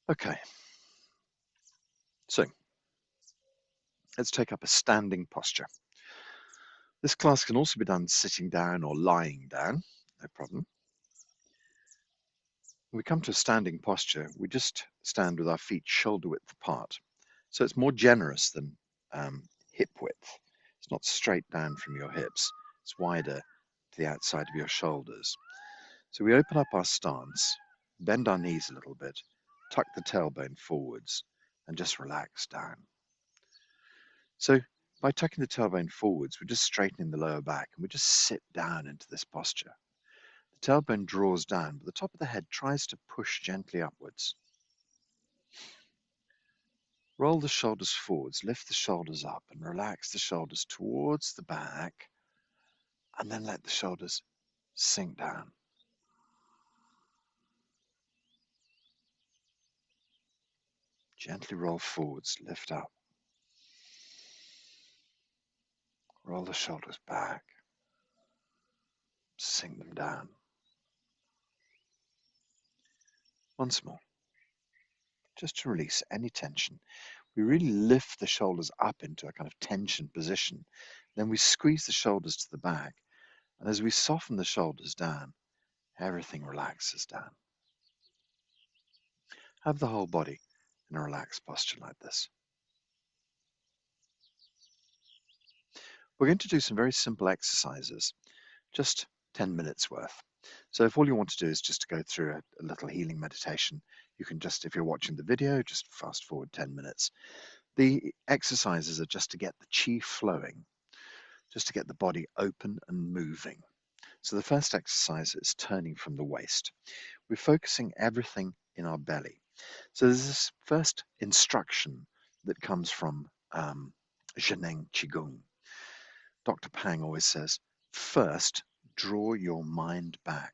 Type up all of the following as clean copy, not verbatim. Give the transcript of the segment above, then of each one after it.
Okay, so let's take up a standing posture. This class can also be done sitting down or lying down, no problem. When we come to a standing posture, we just stand with our feet shoulder width apart. So it's more generous than hip width. It's not straight down from your hips. It's wider to the outside of your shoulders. So we open up our stance, bend our knees a little bit, tuck the tailbone forwards, and just relax down. So by tucking the tailbone forwards, we're just straightening the lower back, and we just sit down into this posture. The tailbone draws down, but the top of the head tries to push gently upwards. Roll the shoulders forwards, lift the shoulders up, and relax the shoulders towards the back, and then let the shoulders sink down. Gently roll forwards, lift up. Roll the shoulders back, sink them down. Once more, just to release any tension. We really lift the shoulders up into a kind of tension position. Then we squeeze the shoulders to the back. And as we soften the shoulders down, everything relaxes down. Have the whole body in a relaxed posture like this. We're going to do some very simple exercises, just 10 minutes worth. So if all you want to do is just to go through a little healing meditation, you can just, if you're watching the video, just fast forward 10 minutes. The exercises are just to get the chi flowing, just to get the body open and moving. So the first exercise is turning from the waist. We're focusing everything in our belly. So there's this first instruction that comes from 𝐬𝐤𝐥𝐿. Dr. Pang always says, first, draw your mind back.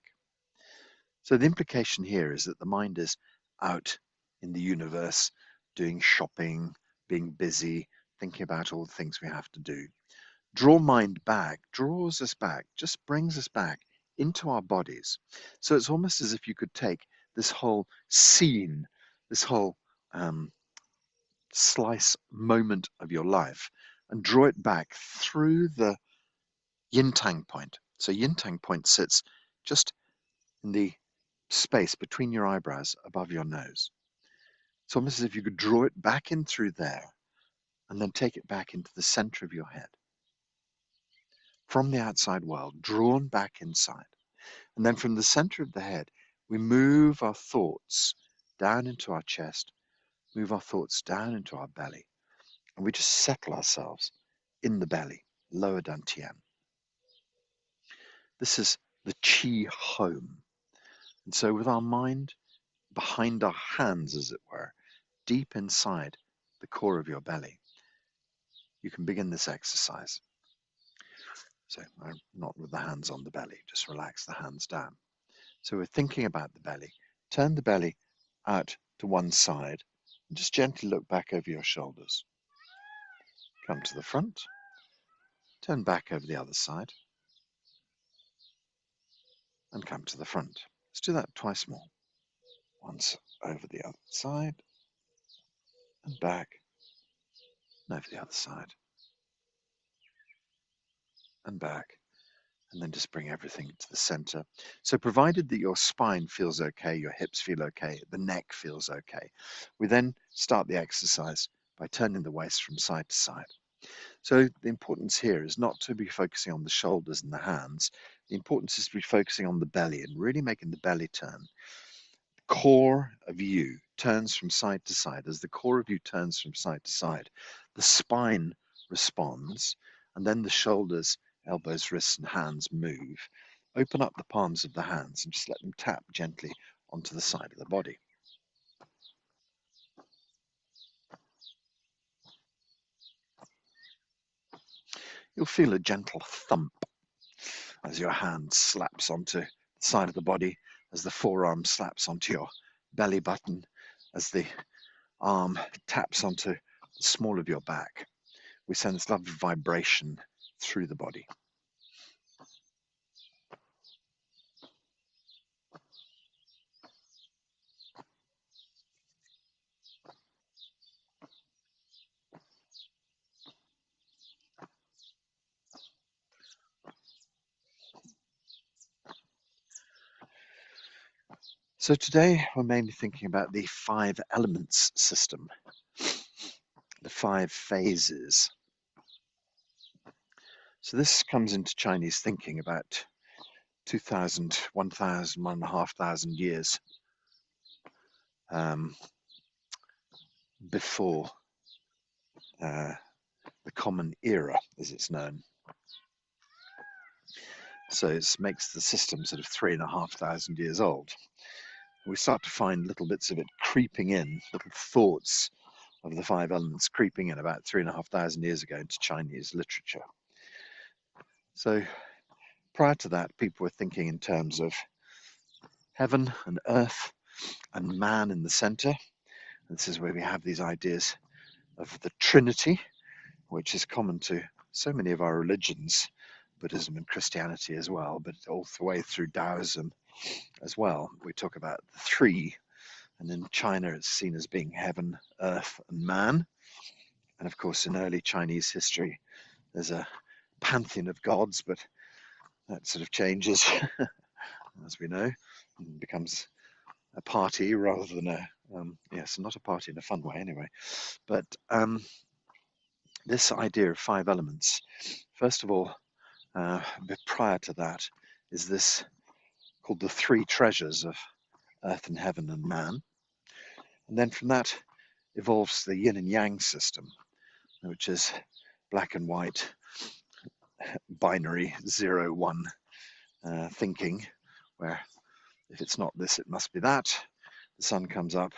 So the implication here is that the mind is out in the universe, doing shopping, being busy, thinking about all the things we have to do. Draw mind back, draws us back, just brings us back into our bodies. So it's almost as if you could take this whole scene, this whole slice moment of your life and draw it back through the yin tang point. So yin tang point sits just in the space between your eyebrows above your nose. It's almost as if you could draw it back in through there and then take it back into the center of your head. From the outside world, drawn back inside. And then from the center of the head, we move our thoughts down into our chest, move our thoughts down into our belly, and we just settle ourselves in the belly, lower dantian. This is the chi home. And so with our mind behind our hands, as it were, deep inside the core of your belly, you can begin this exercise. So not with the hands on the belly, just relax the hands down. So we're thinking about the belly. Turn the belly out to one side and just gently look back over your shoulders. Come to the front, turn back over the other side, and come to the front. Let's do that twice more. Once over the other side, and back, and over the other side, and back, and then just bring everything to the center. So provided that your spine feels okay, your hips feel okay, the neck feels okay, we then start the exercise by turning the waist from side to side. So the importance here is not to be focusing on the shoulders and the hands. The importance is to be focusing on the belly and really making the belly turn. The core of you turns from side to side. As the core of you turns from side to side, the spine responds, and then the shoulders, elbows, wrists, and hands move. Open up the palms of the hands and just let them tap gently onto the side of the body. You'll feel a gentle thump as your hand slaps onto the side of the body, as the forearm slaps onto your belly button, as the arm taps onto the small of your back. We send this lovely vibration through the body. So today we're mainly thinking about the 5 elements system, the 5 phases. So this comes into Chinese thinking about 2,000, 1,000, 1,500 years before the Common Era, as it's known. So it makes the system sort of 3,500 years old. We start to find little bits of it creeping in, little thoughts of the 5 elements creeping in about 3,500 years ago into Chinese literature. So prior to that, people were thinking in terms of heaven and earth and man in the center. And this is where we have these ideas of the Trinity, which is common to so many of our religions, Buddhism and Christianity as well, but all the way through Daoism as well. We talk about the 3, and in China it's seen as being heaven, earth, and man. And of course, in early Chinese history, there's a pantheon of gods, but that sort of changes, as we know, and becomes a party rather than a, yes, not a party in a fun way anyway. But this idea of 5 elements, first of all, a bit prior to that, is this called the 3 treasures of earth and heaven and man. And then from that evolves the yin and yang system, which is black and white, binary 0-1 thinking, where if it's not this, it must be that. The sun comes up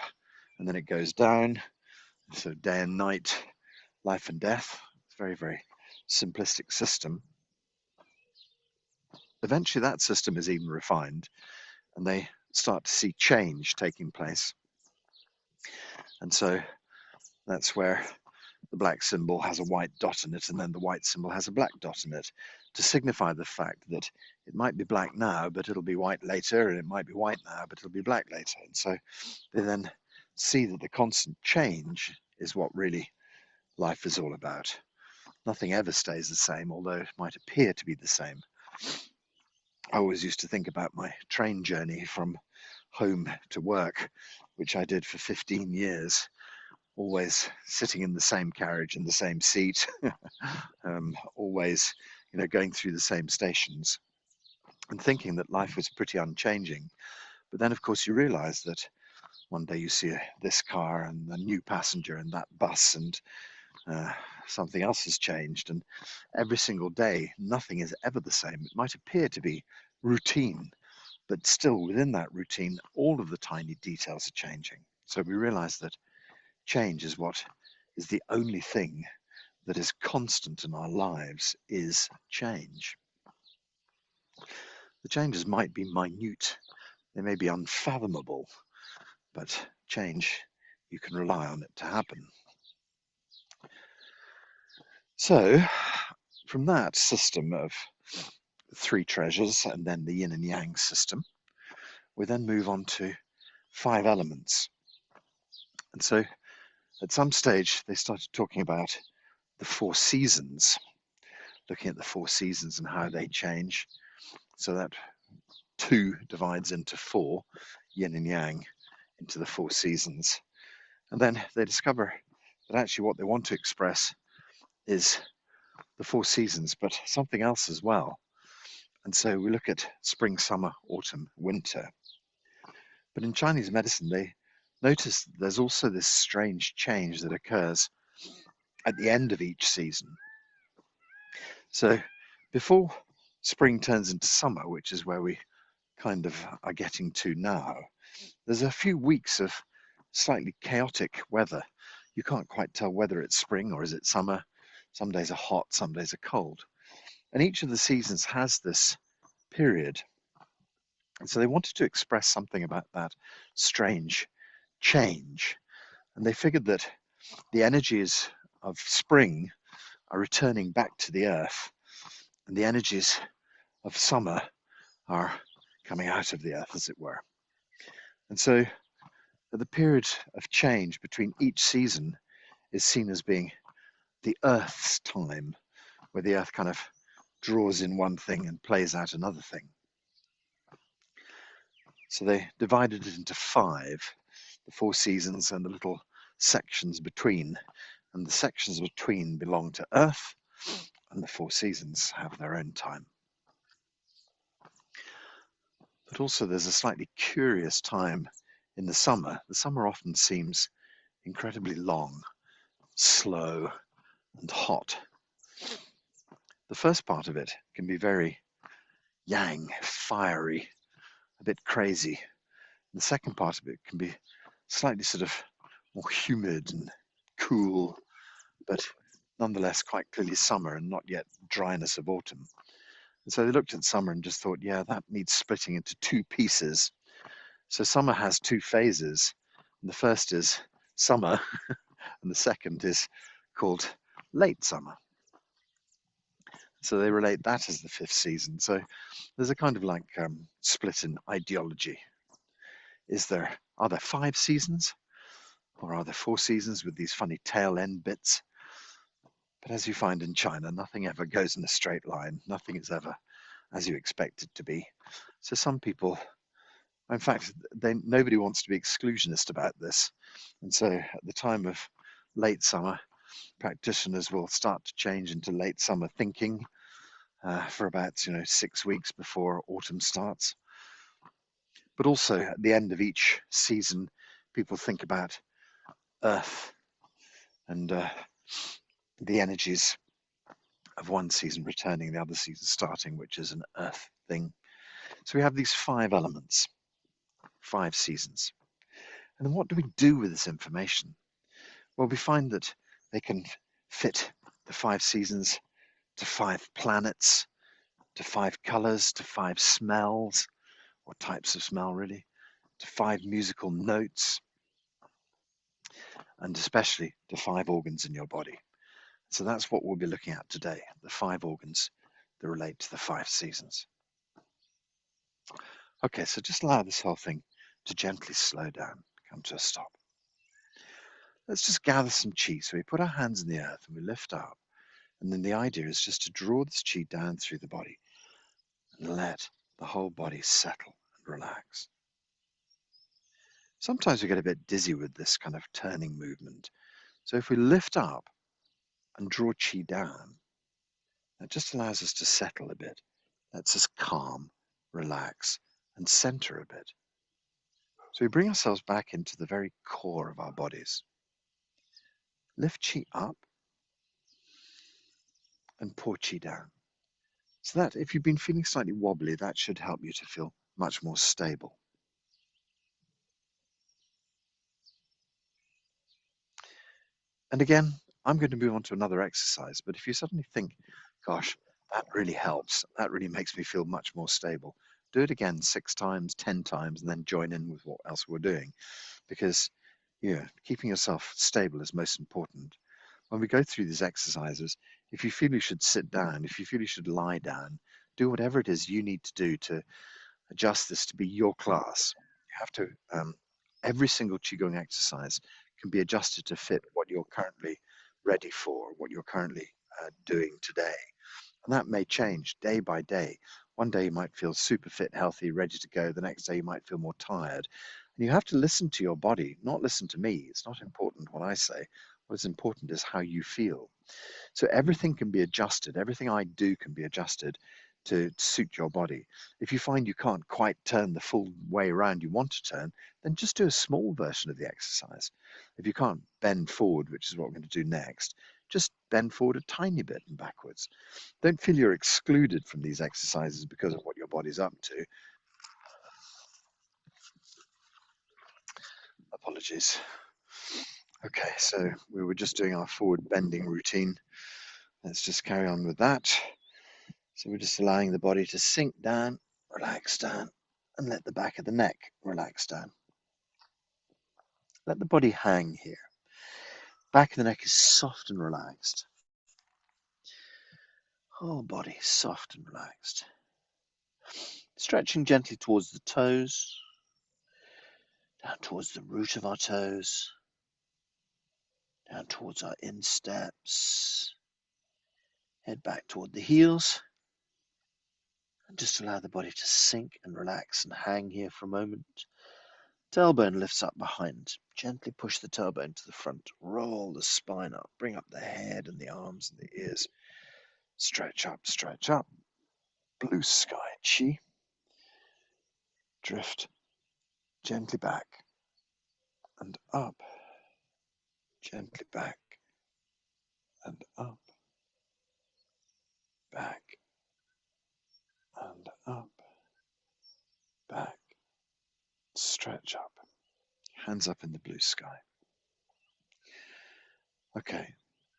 and then it goes down. So day and night, life and death. It's a very, very simplistic system. Eventually that system is even refined and they start to see change taking place. And so that's where the black symbol has a white dot in it, and then the white symbol has a black dot in it, to signify the fact that it might be black now, but it'll be white later, and it might be white now, but it'll be black later. And so they then see that the constant change is what really life is all about. Nothing ever stays the same, although it might appear to be the same. I always used to think about my train journey from home to work, which I did for 15 years, always sitting in the same carriage, in the same seat, always, going through the same stations, and thinking that life was pretty unchanging. But then, of course, you realize that one day you see this car and a new passenger and that bus, and something else has changed. And every single day, nothing is ever the same. It might appear to be routine, but still within that routine, all of the tiny details are changing. So we realize that change is what is the only thing that is constant in our lives, is change. The changes might be minute, they may be unfathomable, but change, you can rely on it to happen. So from that system of 3 treasures and then the yin and yang system, we then move on to 5 elements. And so at some stage, they started talking about the 4 seasons, looking at the 4 seasons and how they change. So that 2 divides into 4, yin and yang, into the 4 seasons. And then they discover that actually what they want to express is the 4 seasons, but something else as well. And so we look at spring, summer, autumn, winter. But in Chinese medicine, they notice that there's also this strange change that occurs at the end of each season. So before spring turns into summer, which is where we kind of are getting to now, there's a few weeks of slightly chaotic weather. You can't quite tell whether it's spring or is it summer. Some days are hot, some days are cold. And each of the seasons has this period. And so they wanted to express something about that strange change. And they figured that the energies of spring are returning back to the earth, and the energies of summer are coming out of the earth, as it were. And so the period of change between each season is seen as being the earth's time, where the earth kind of draws in one thing and plays out another thing. So they divided it into 5, the 4 seasons and the little sections between. And the sections between belong to Earth, and the 4 seasons have their own time. But also there's a slightly curious time in the summer. The summer often seems incredibly long, slow, and hot. The first part of it can be very yang, fiery, a bit crazy. The second part of it can be slightly sort of more humid and cool, but nonetheless quite clearly summer and not yet dryness of autumn. And so they looked at summer and just thought, yeah, that needs splitting into 2 pieces. So summer has 2 phases. And the first is summer, and the second is called late summer. So they relate that as the 5th season. So there's a kind of like split in ideology. Are there 5 seasons? Or are there 4 seasons with these funny tail end bits? But as you find in China, nothing ever goes in a straight line. Nothing is ever as you expect it to be. So some people, in fact, nobody wants to be exclusionist about this. And so at the time of late summer, practitioners will start to change into late summer thinking for about 6 weeks before autumn starts. But also at the end of each season, people think about Earth and the energies of one season returning, the other season starting, which is an Earth thing. So we have these 5 elements, 5 seasons. And then what do we do with this information? Well, we find that they can fit the 5 seasons to 5 planets, to 5 colors, to 5 smells, or types of smell really, to 5 musical notes, and especially to 5 organs in your body. So that's what we'll be looking at today, the 5 organs that relate to the 5 seasons. Okay, so just allow this whole thing to gently slow down, come to a stop. Let's just gather some chi. So we put our hands in the earth and we lift up. And then the idea is just to draw this chi down through the body and let the whole body settle and relax. Sometimes we get a bit dizzy with this kind of turning movement. So if we lift up and draw chi down, that just allows us to settle a bit. Lets us calm, relax, and center a bit. So we bring ourselves back into the very core of our bodies. Lift chi up and pour chi down. So that if you've been feeling slightly wobbly, that should help you to feel much more stable. And again, I'm going to move on to another exercise, but if you suddenly think, gosh, that really helps, that really makes me feel much more stable, do it again 6 times, 10 times, and then join in with what else we're doing. Because keeping yourself stable is most important. When we go through these exercises, if you feel you should sit down, if you feel you should lie down, do whatever it is you need to do to adjust this to be your class. You have to, every single Qigong exercise can be adjusted to fit what you're currently ready for, what you're currently doing today. And that may change day by day. One day you might feel super fit, healthy, ready to go. The next day you might feel more tired. And you have to listen to your body, not listen to me. It's not important what I say. What's important is how you feel. So everything can be adjusted. Everything I do can be adjusted to suit your body. If you find you can't quite turn the full way around you want to turn, then just do a small version of the exercise. If you can't bend forward, which is what we're going to do next, just bend forward a tiny bit and backwards. Don't feel you're excluded from these exercises because of what your body's up to. Apologies. Okay, so we were just doing our forward bending routine. Let's just carry on with that. So we're just allowing the body to sink down, relax down, and let the back of the neck relax down. Let the body hang here. Back of the neck is soft and relaxed. Whole body soft and relaxed. Stretching gently towards the toes, down towards the root of our toes, down towards our insteps. Head back toward the heels. And just allow the body to sink and relax and hang here for a moment. Tailbone lifts up behind. Gently push the tailbone to the front. Roll the spine up. Bring up the head and the arms and the ears. Stretch up, stretch up. Blue sky, chi. Drift gently back and up. Gently back and up. Back and up. Back. Stretch up. Hands up in the blue sky. Okay,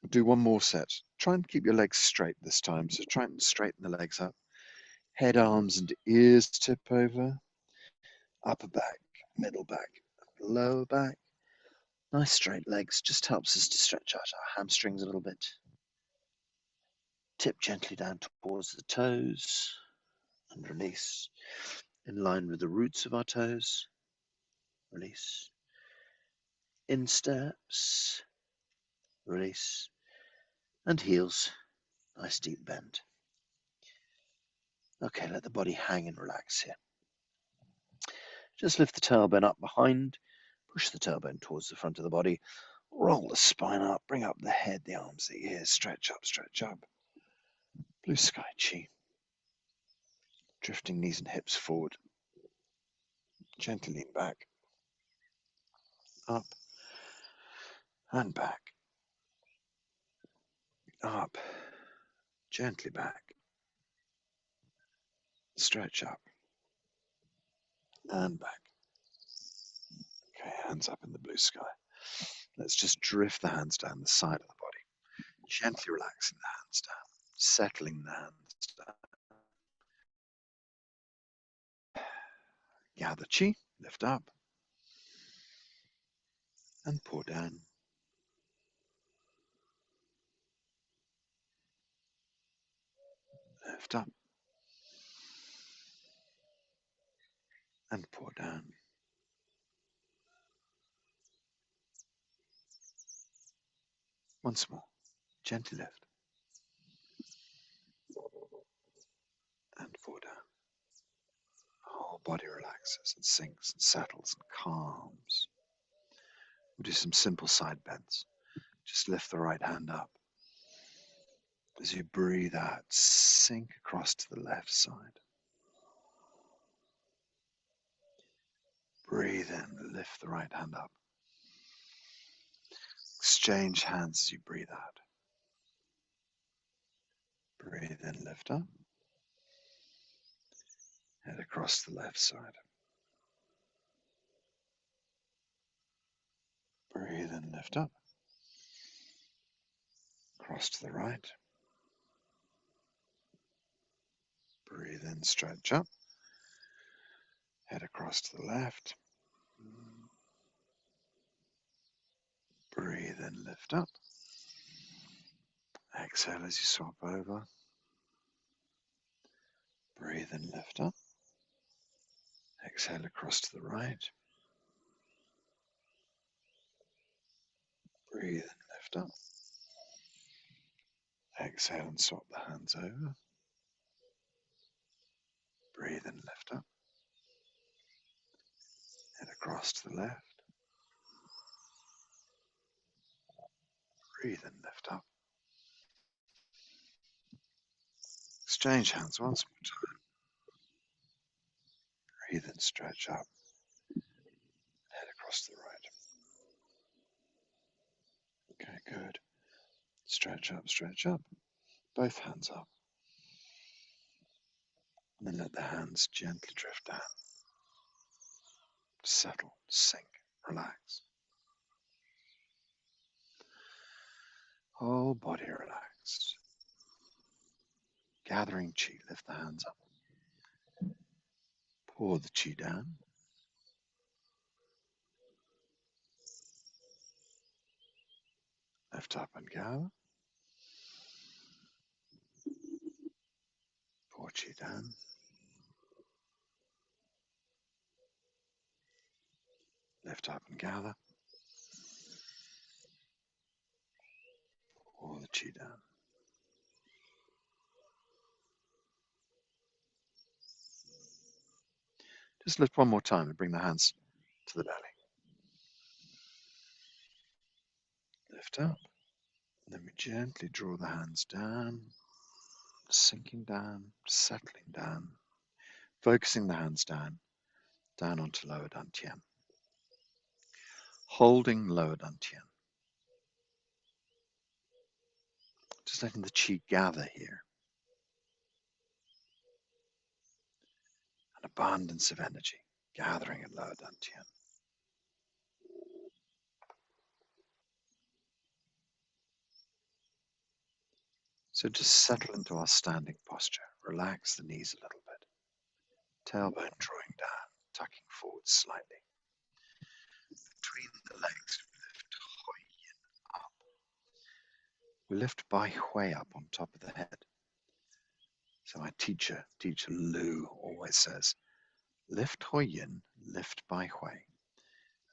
we'll do one more set. Try and keep your legs straight this time. So try and straighten the legs up. Head, arms, and ears tip over. Upper back, middle back, lower back. Nice straight legs. Just helps us to stretch out our hamstrings a little bit. Tip gently down towards the toes and release. In line with the roots of our toes. Release. Insteps. Release. And heels. Nice deep bend. Okay, let the body hang and relax here. Just lift the tailbone up behind. Push the tailbone towards the front of the body. Roll the spine up. Bring up the head, the arms, the ears. Stretch up, stretch up. Blue sky chi. Drifting knees and hips forward. Gently lean back. Up. And back. Up. Gently back. Stretch up. And back. Okay, hands up in the blue sky. Let's just drift the hands down the side of the body. Gently relaxing the hands down. Settling the hands down. Gather chi. Lift up. And pour down. Lift up. And pour down. Once more. Gently lift. And pour down. Whole body relaxes and sinks and settles and calms. We'll do some simple side bends. Just lift the right hand up. As you breathe out, sink across to the left side. Breathe in, lift the right hand up. Exchange hands as you breathe out. Breathe in, lift up. Head across the left side. Breathe in, lift up. Cross to the right. Breathe in, stretch up. Head across to the left. Breathe in, lift up. Exhale as you swap over. Breathe in, lift up. Exhale across to the right. Breathe in, lift up. Exhale and swap the hands over. Breathe in, lift up. Head across to the left. Breathe in, lift up. Exchange hands once more time. Breathe in, stretch up. Head across to the right. Okay, good. Stretch up, stretch up. Both hands up. And then let the hands gently drift down. Settle, sink, relax. Whole body relaxed. Gathering chi, lift the hands up. Pour the chi down. Lift up and gather. Pour chi down. Lift up and gather. Pour the chi down. Just lift one more time and bring the hands to the belly. Lift up. And then we gently draw the hands down, sinking down, settling down, focusing the hands down onto lower dantian. Holding lower dantian. Just letting the qi gather here. An abundance of energy gathering at lower dantian. So just settle into our standing posture. Relax the knees a little bit. Tailbone drawing down, tucking forward slightly. Between the legs, we lift Hoi Yin up. We lift Bai Hui up on top of the head. So my teacher Lu, always says, lift Hoi Yin, lift Bai Hui.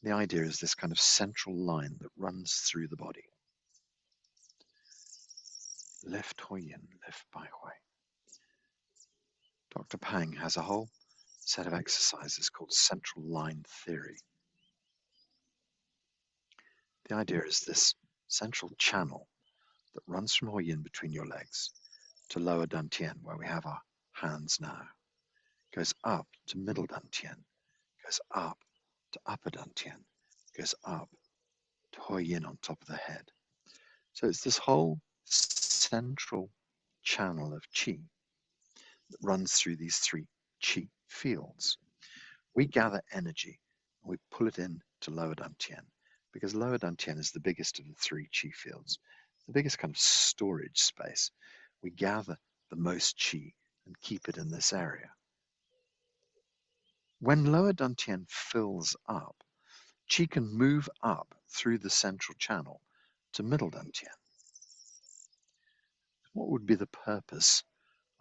The idea is this kind of central line that runs through the body. Lift Hoi Yin, lift Bai Hui. Dr. Pang has a whole set of exercises called central line theory. The idea is this central channel that runs from Hoi Yin between your legs to lower dantian, where we have our hands now, goes up to middle dantian, goes up to upper dantian, goes up to Hoi Yin on top of the head. So it's this whole central channel of qi that runs through these three qi fields. We gather energy and we pull it in to lower dantian, because lower dantian is the biggest of the three qi fields, the biggest kind of storage space. We gather the most qi and keep it in this area. When lower dantian fills up, qi can move up through the central channel to middle dantian. What would be the purpose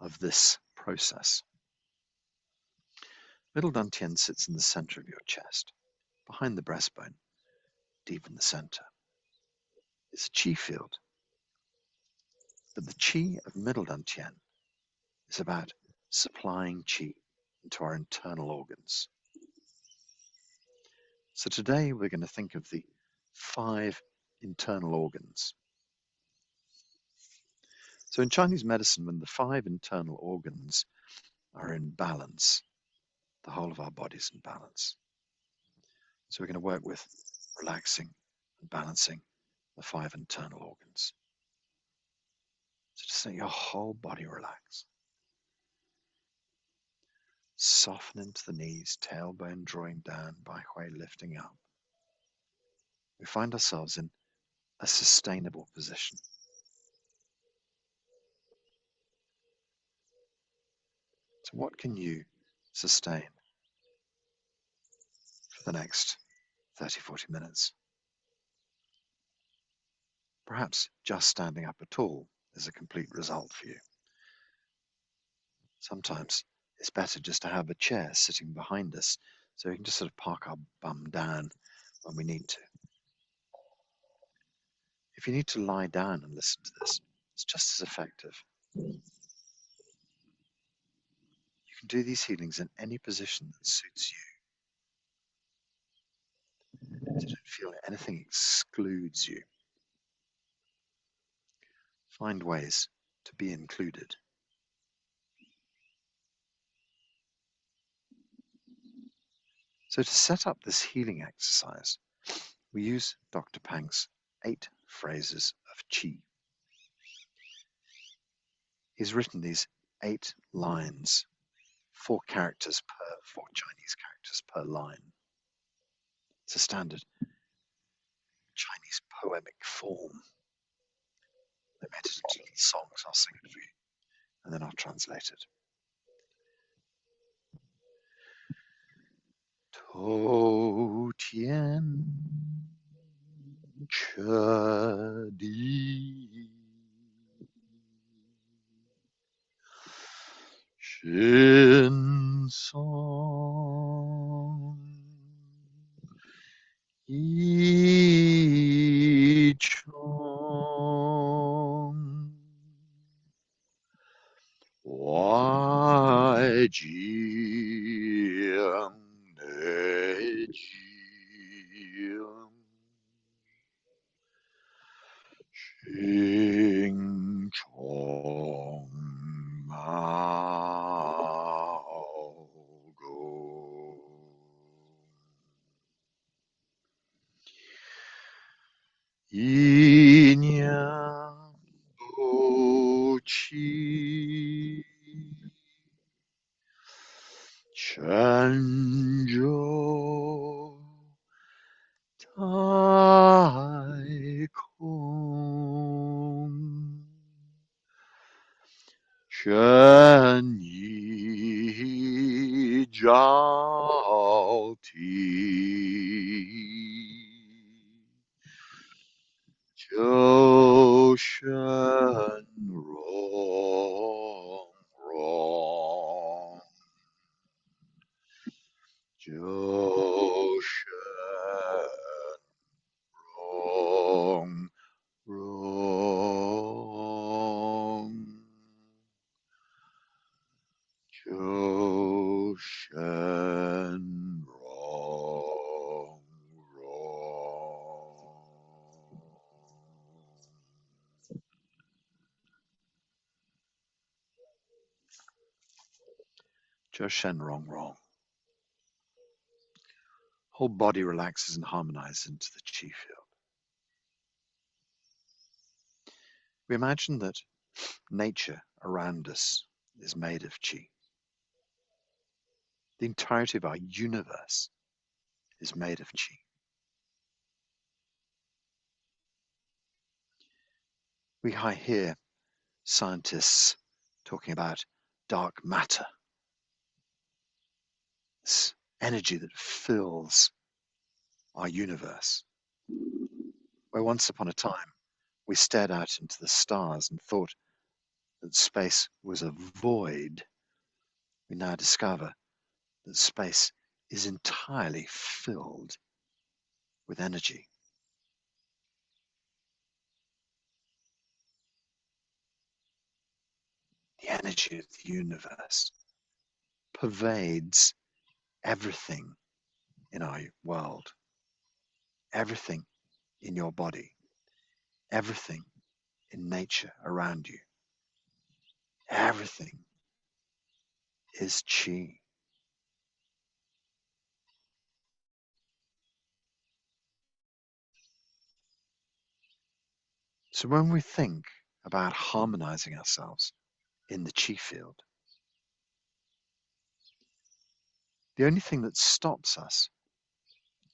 of this process? Middle dantian sits in the center of your chest, behind the breastbone, deep in the center. It's a qi field. But the qi of middle dantian is about supplying qi into our internal organs. So today we're going to think of the 5 internal organs. So in Chinese medicine, when the 5 internal organs are in balance, the whole of our body's in balance. So we're going to work with relaxing and balancing the 5 internal organs. So just let your whole body relax. Soften into the knees, tailbone drawing down, Bai Hui lifting up. We find ourselves in a sustainable position. So what can you sustain for the next 30, 40 minutes? Perhaps just standing up at all is a complete result for you. Sometimes it's better just to have a chair sitting behind us so we can just sort of park our bum down when we need to. If you need to lie down and listen to this, it's just as effective. You can do these healings in any position that suits you. So don't feel anything excludes you. Find ways to be included. So to set up this healing exercise, we use Dr. Pang's 8 phrases of qi. He's written these 8 lines, 4 characters per 4 Chinese characters per line. It's a standard Chinese poemic form. They made it into little songs. I'll sing it for you, and then I'll translate it. Tou Tian Che Di Shin Song Yi Chong Wai Ji Shenjo Tai Kung Shen Yi Jiao Ti Jiu Shen Rong Rong Jiu Shen Rong Rong Jiu Shen Rong Rong. Jiu Shen Rong Rong. Whole body relaxes and harmonizes into the chi field. We imagine that nature around us is made of chi. The entirety of our universe is made of chi. We hear scientists talking about dark matter, this energy that fills our universe. Where once upon a time we stared out into the stars and thought that space was a void, we now discover that space is entirely filled with energy. The energy of the universe pervades everything in our world, everything in your body, everything in nature around you. Everything is chi. So when we think about harmonizing ourselves in the chi field, the only thing that stops us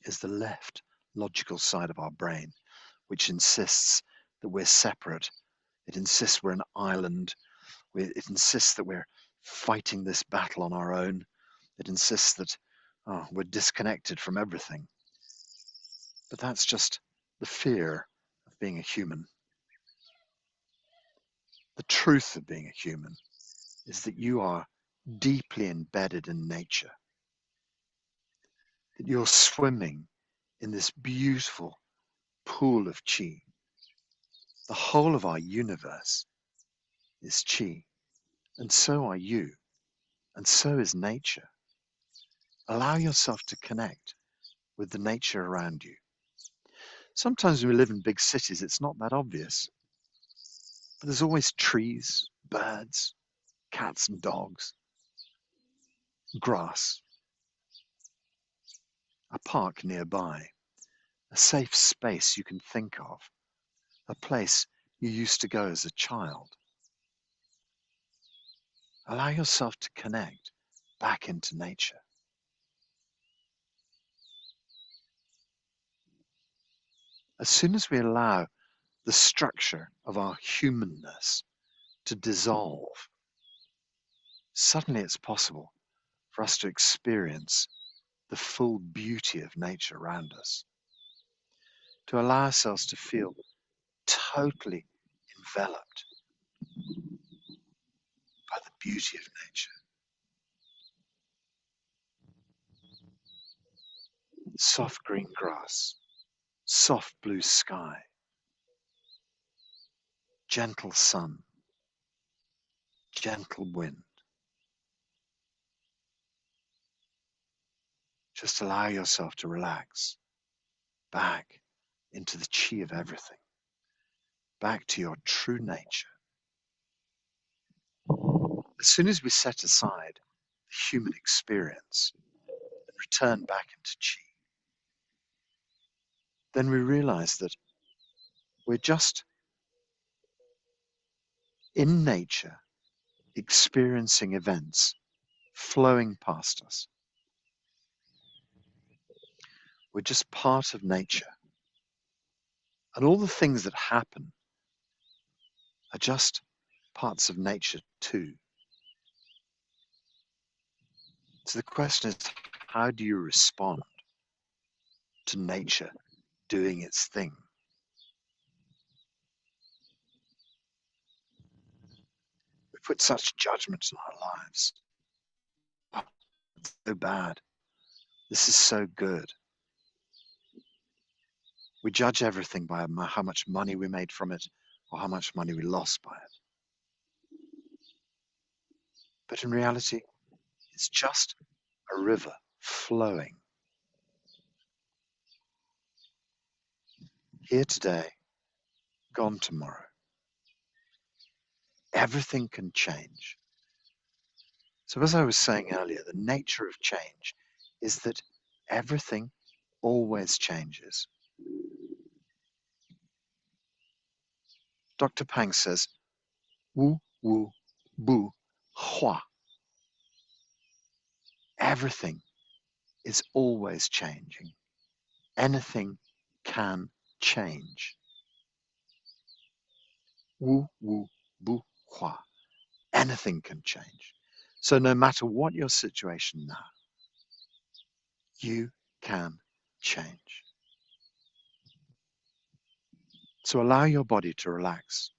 is the left logical side of our brain, which insists that we're separate. It insists we're an island. It insists that we're fighting this battle on our own. It insists that we're disconnected from everything. But that's just the fear of being a human. The truth of being a human is that you are deeply embedded in nature, that you're swimming in this beautiful pool of chi. The whole of our universe is chi, and so are you, and so is nature. Allow yourself to connect with the nature around you. Sometimes when we live in big cities, it's not that obvious, but there's always trees, birds, cats and dogs, grass, a park nearby, a safe space you can think of, a place you used to go as a child. Allow yourself to connect back into nature. As soon as we allow the structure of our humanness to dissolve, suddenly it's possible for us to experience the full beauty of nature around us, to allow ourselves to feel totally enveloped by the beauty of nature. Soft green grass, soft blue sky, gentle sun, gentle wind. Just allow yourself to relax back into the chi of everything, back to your true nature. As soon as we set aside the human experience and return back into chi, then we realize that we're just in nature experiencing events flowing past us. We're just part of nature. And all the things that happen are just parts of nature too. So the question is, how do you respond to nature doing its thing? We put such judgment on our lives. Oh, it's so bad. This is so good. We judge everything by how much money we made from it or how much money we lost by it. But in reality, it's just a river flowing. Here today, gone tomorrow. Everything can change. So as I was saying earlier, the nature of change is that everything always changes. Dr. Pang says, wu, wu, bu, hua. Everything is always changing. Anything can change. Wu, wu, bu, hua. Anything can change. So no matter what your situation now, you can change. So allow your body to relax.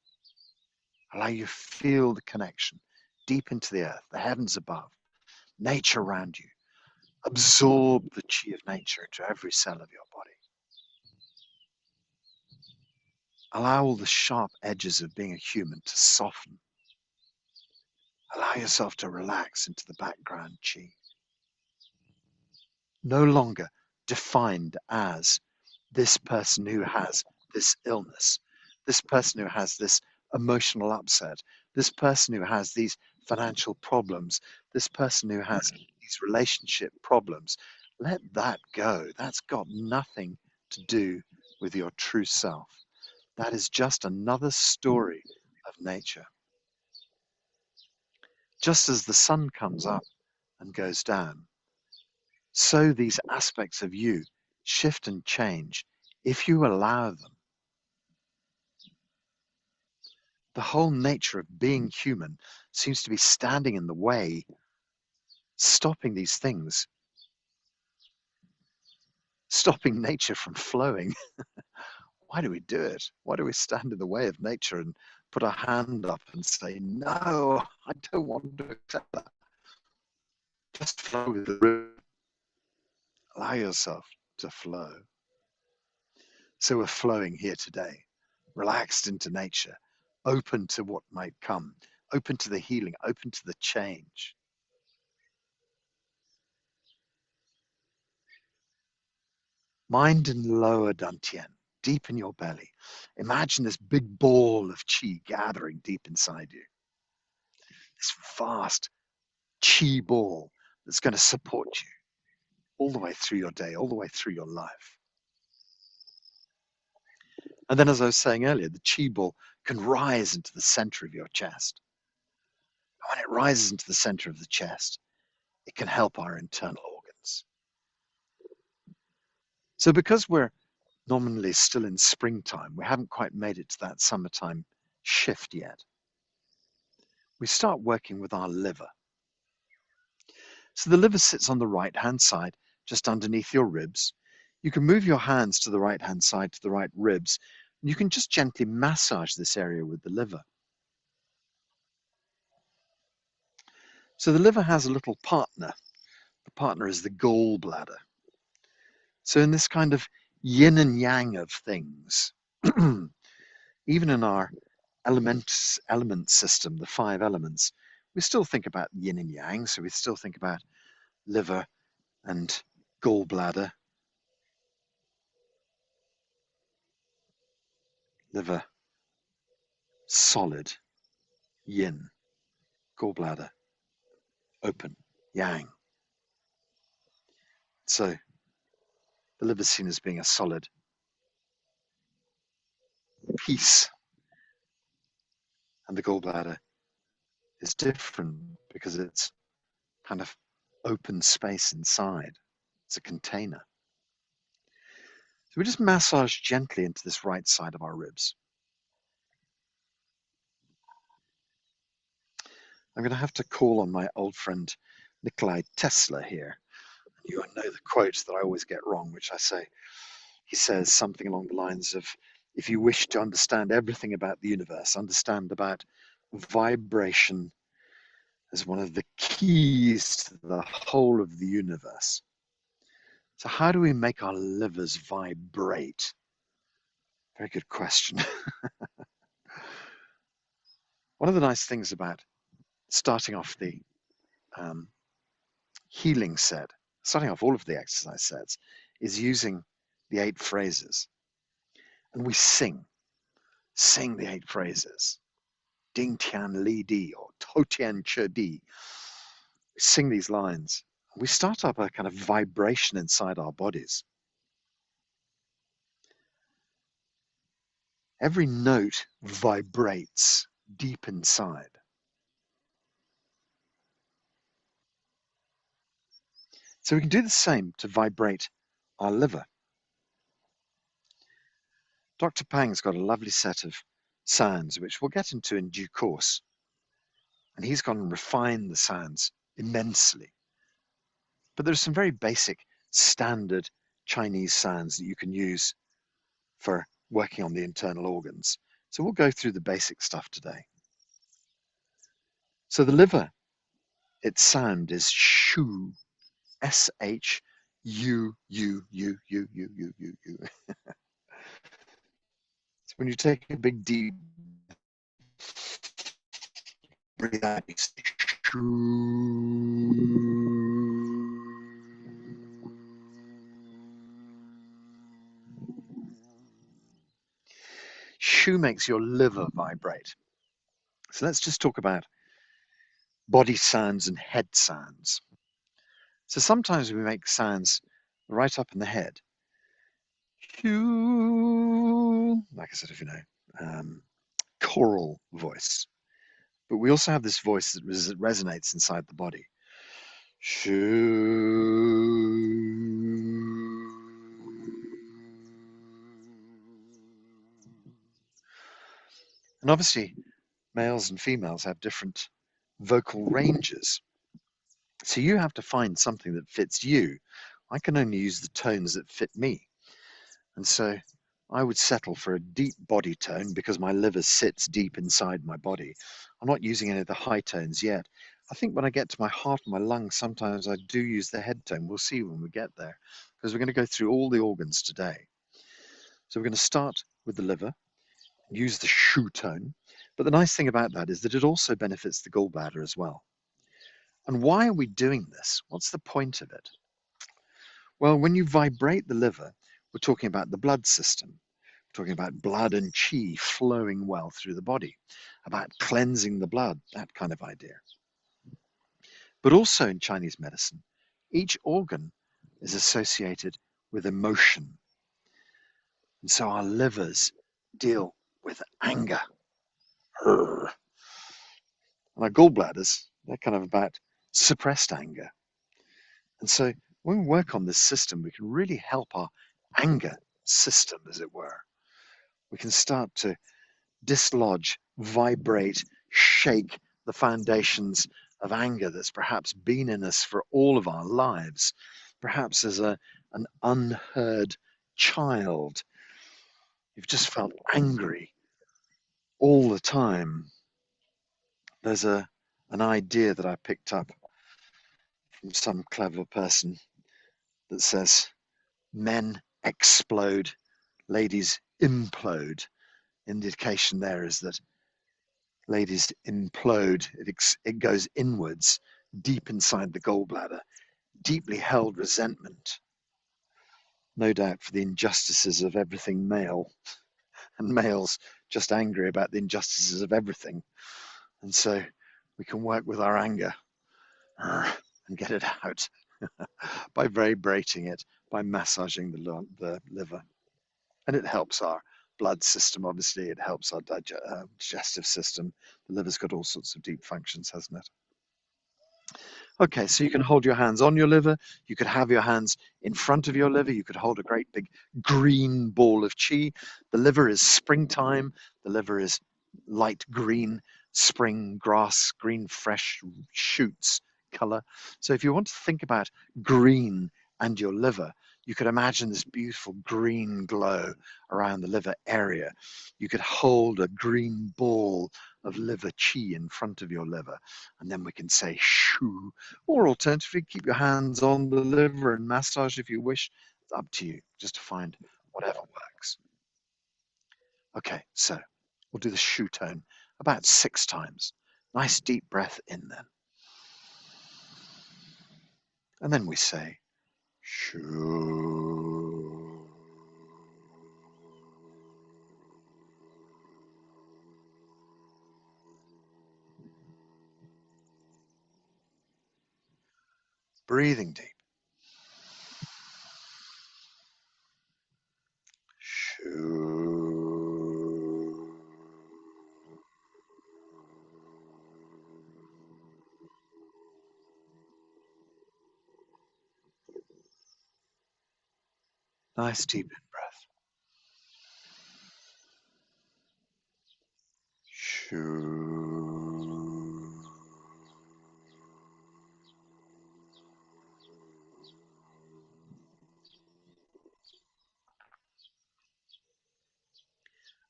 Allow you to feel the connection deep into the earth, the heavens above, nature around you. Absorb the chi of nature into every cell of your body. Allow all the sharp edges of being a human to soften. Allow yourself to relax into the background chi. No longer defined as this person who has this illness, this person who has this emotional upset, this person who has these financial problems, this person who has these relationship problems. Let that go. That's got nothing to do with your true self. That is just another story of nature. Just as the sun comes up and goes down, so these aspects of you shift and change if you allow them. The whole nature of being human seems to be standing in the way, stopping these things, stopping nature from flowing. Why do we do it? Why do we stand in the way of nature and put our hand up and say, no, I don't want to accept that. Just flow with the river. Allow yourself to flow. So we're flowing here today, relaxed into nature, open to what might come, open to the healing, open to the change. Mind in lower dantian, deep in your belly. Imagine this big ball of qi gathering deep inside you. This vast qi ball that's going to support you all the way through your day, all the way through your life. And then, as I was saying earlier, the qi ball can rise into the center of your chest. And when it rises into the center of the chest, it can help our internal organs. So because we're nominally still in springtime, we haven't quite made it to that summertime shift yet. We start working with our liver. So the liver sits on the right-hand side, just underneath your ribs. You can move your hands to the right-hand side, to the right ribs, and you can just gently massage this area with the liver. So the liver has a little partner. The partner is the gallbladder. So in this kind of yin and yang of things, even in our element system, the 5 elements, we still think about yin and yang. So we still think about liver and gallbladder. Liver, solid, yin, gallbladder, open, yang. So the liver is seen as being a solid piece, and the gallbladder is different because it's kind of open space inside. It's a container. So we just massage gently into this right side of our ribs. I'm going to have to call on my old friend Nikolai Tesla here. You know the quote that I always get wrong, which I say. He says something along the lines of, if you wish to understand everything about the universe, understand about vibration as one of the keys to the whole of the universe. So how do we make our livers vibrate? Very good question. One of the nice things about starting off the healing set, starting off all of the exercise sets, is using the 8 phrases. And we sing the 8 phrases. Ding Tian Li Di or To Tian Che Di. We sing these lines. We start up a kind of vibration inside our bodies. Every note vibrates deep inside. So we can do the same to vibrate our liver. Dr. Pang's got a lovely set of sounds, which we'll get into in due course. And he's gone and refined the sounds immensely. But there's some very basic, standard Chinese sounds that you can use for working on the internal organs. So we'll go through the basic stuff today. So the liver, its sound is shu, S-H-U-U-U-U-U-U-U-U. So when you take a big deep breathe out, you say shoo. Shu makes your liver vibrate. So let's just talk about body sounds and head sounds. So sometimes we make sounds right up in the head. Shoo, like I said, if you know, choral voice. But we also have this voice that resonates inside the body. Shoo. And obviously, males and females have different vocal ranges. So you have to find something that fits you. I can only use the tones that fit me. And so I would settle for a deep body tone because my liver sits deep inside my body. I'm not using any of the high tones yet. I think when I get to my heart and my lungs, sometimes I do use the head tone. We'll see when we get there, because we're going to go through all the organs today. So we're going to start with the liver, use the shu tone. But the nice thing about that is that it also benefits the gallbladder as well. And why are we doing this? What's the point of it? Well, when you vibrate the liver, we're talking about the blood system. We're talking about blood and qi flowing well through the body, about cleansing the blood, that kind of idea. But also in Chinese medicine, each organ is associated with emotion. And so our livers deal with anger. And our gallbladders, they're kind of about suppressed anger. And so when we work on this system, we can really help our anger system, as it were. We can start to dislodge, vibrate, shake the foundations of anger that's perhaps been in us for all of our lives, perhaps as an unheard child. You've just felt angry all the time. There's an idea that I picked up from some clever person that says men explode, ladies implode. Indication there is that ladies implode, it goes inwards, deep inside the gallbladder, deeply held resentment, no doubt for the injustices of everything male, and males just angry about the injustices of everything. And so we can work with our anger and get it out by vibrating it, by massaging the liver. And it helps our blood system, obviously. It helps our digestive system. The liver's got all sorts of deep functions, hasn't it? Okay, so you can hold your hands on your liver. You could have your hands in front of your liver. You could hold a great big green ball of chi. The liver is springtime. The liver is light green, spring grass, green fresh shoots color. So if you want to think about green and your liver, you could imagine this beautiful green glow around the liver area. You could hold a green ball of liver chi in front of your liver, and then we can say shoo. Or alternatively, keep your hands on the liver and massage if you wish. It's up to you, just to find whatever works. Okay, so we'll do the shoo tone about 6 times. Nice deep breath in then. And then we say shoo. Breathing deep. Shoo. Nice deep in breath. Shoo.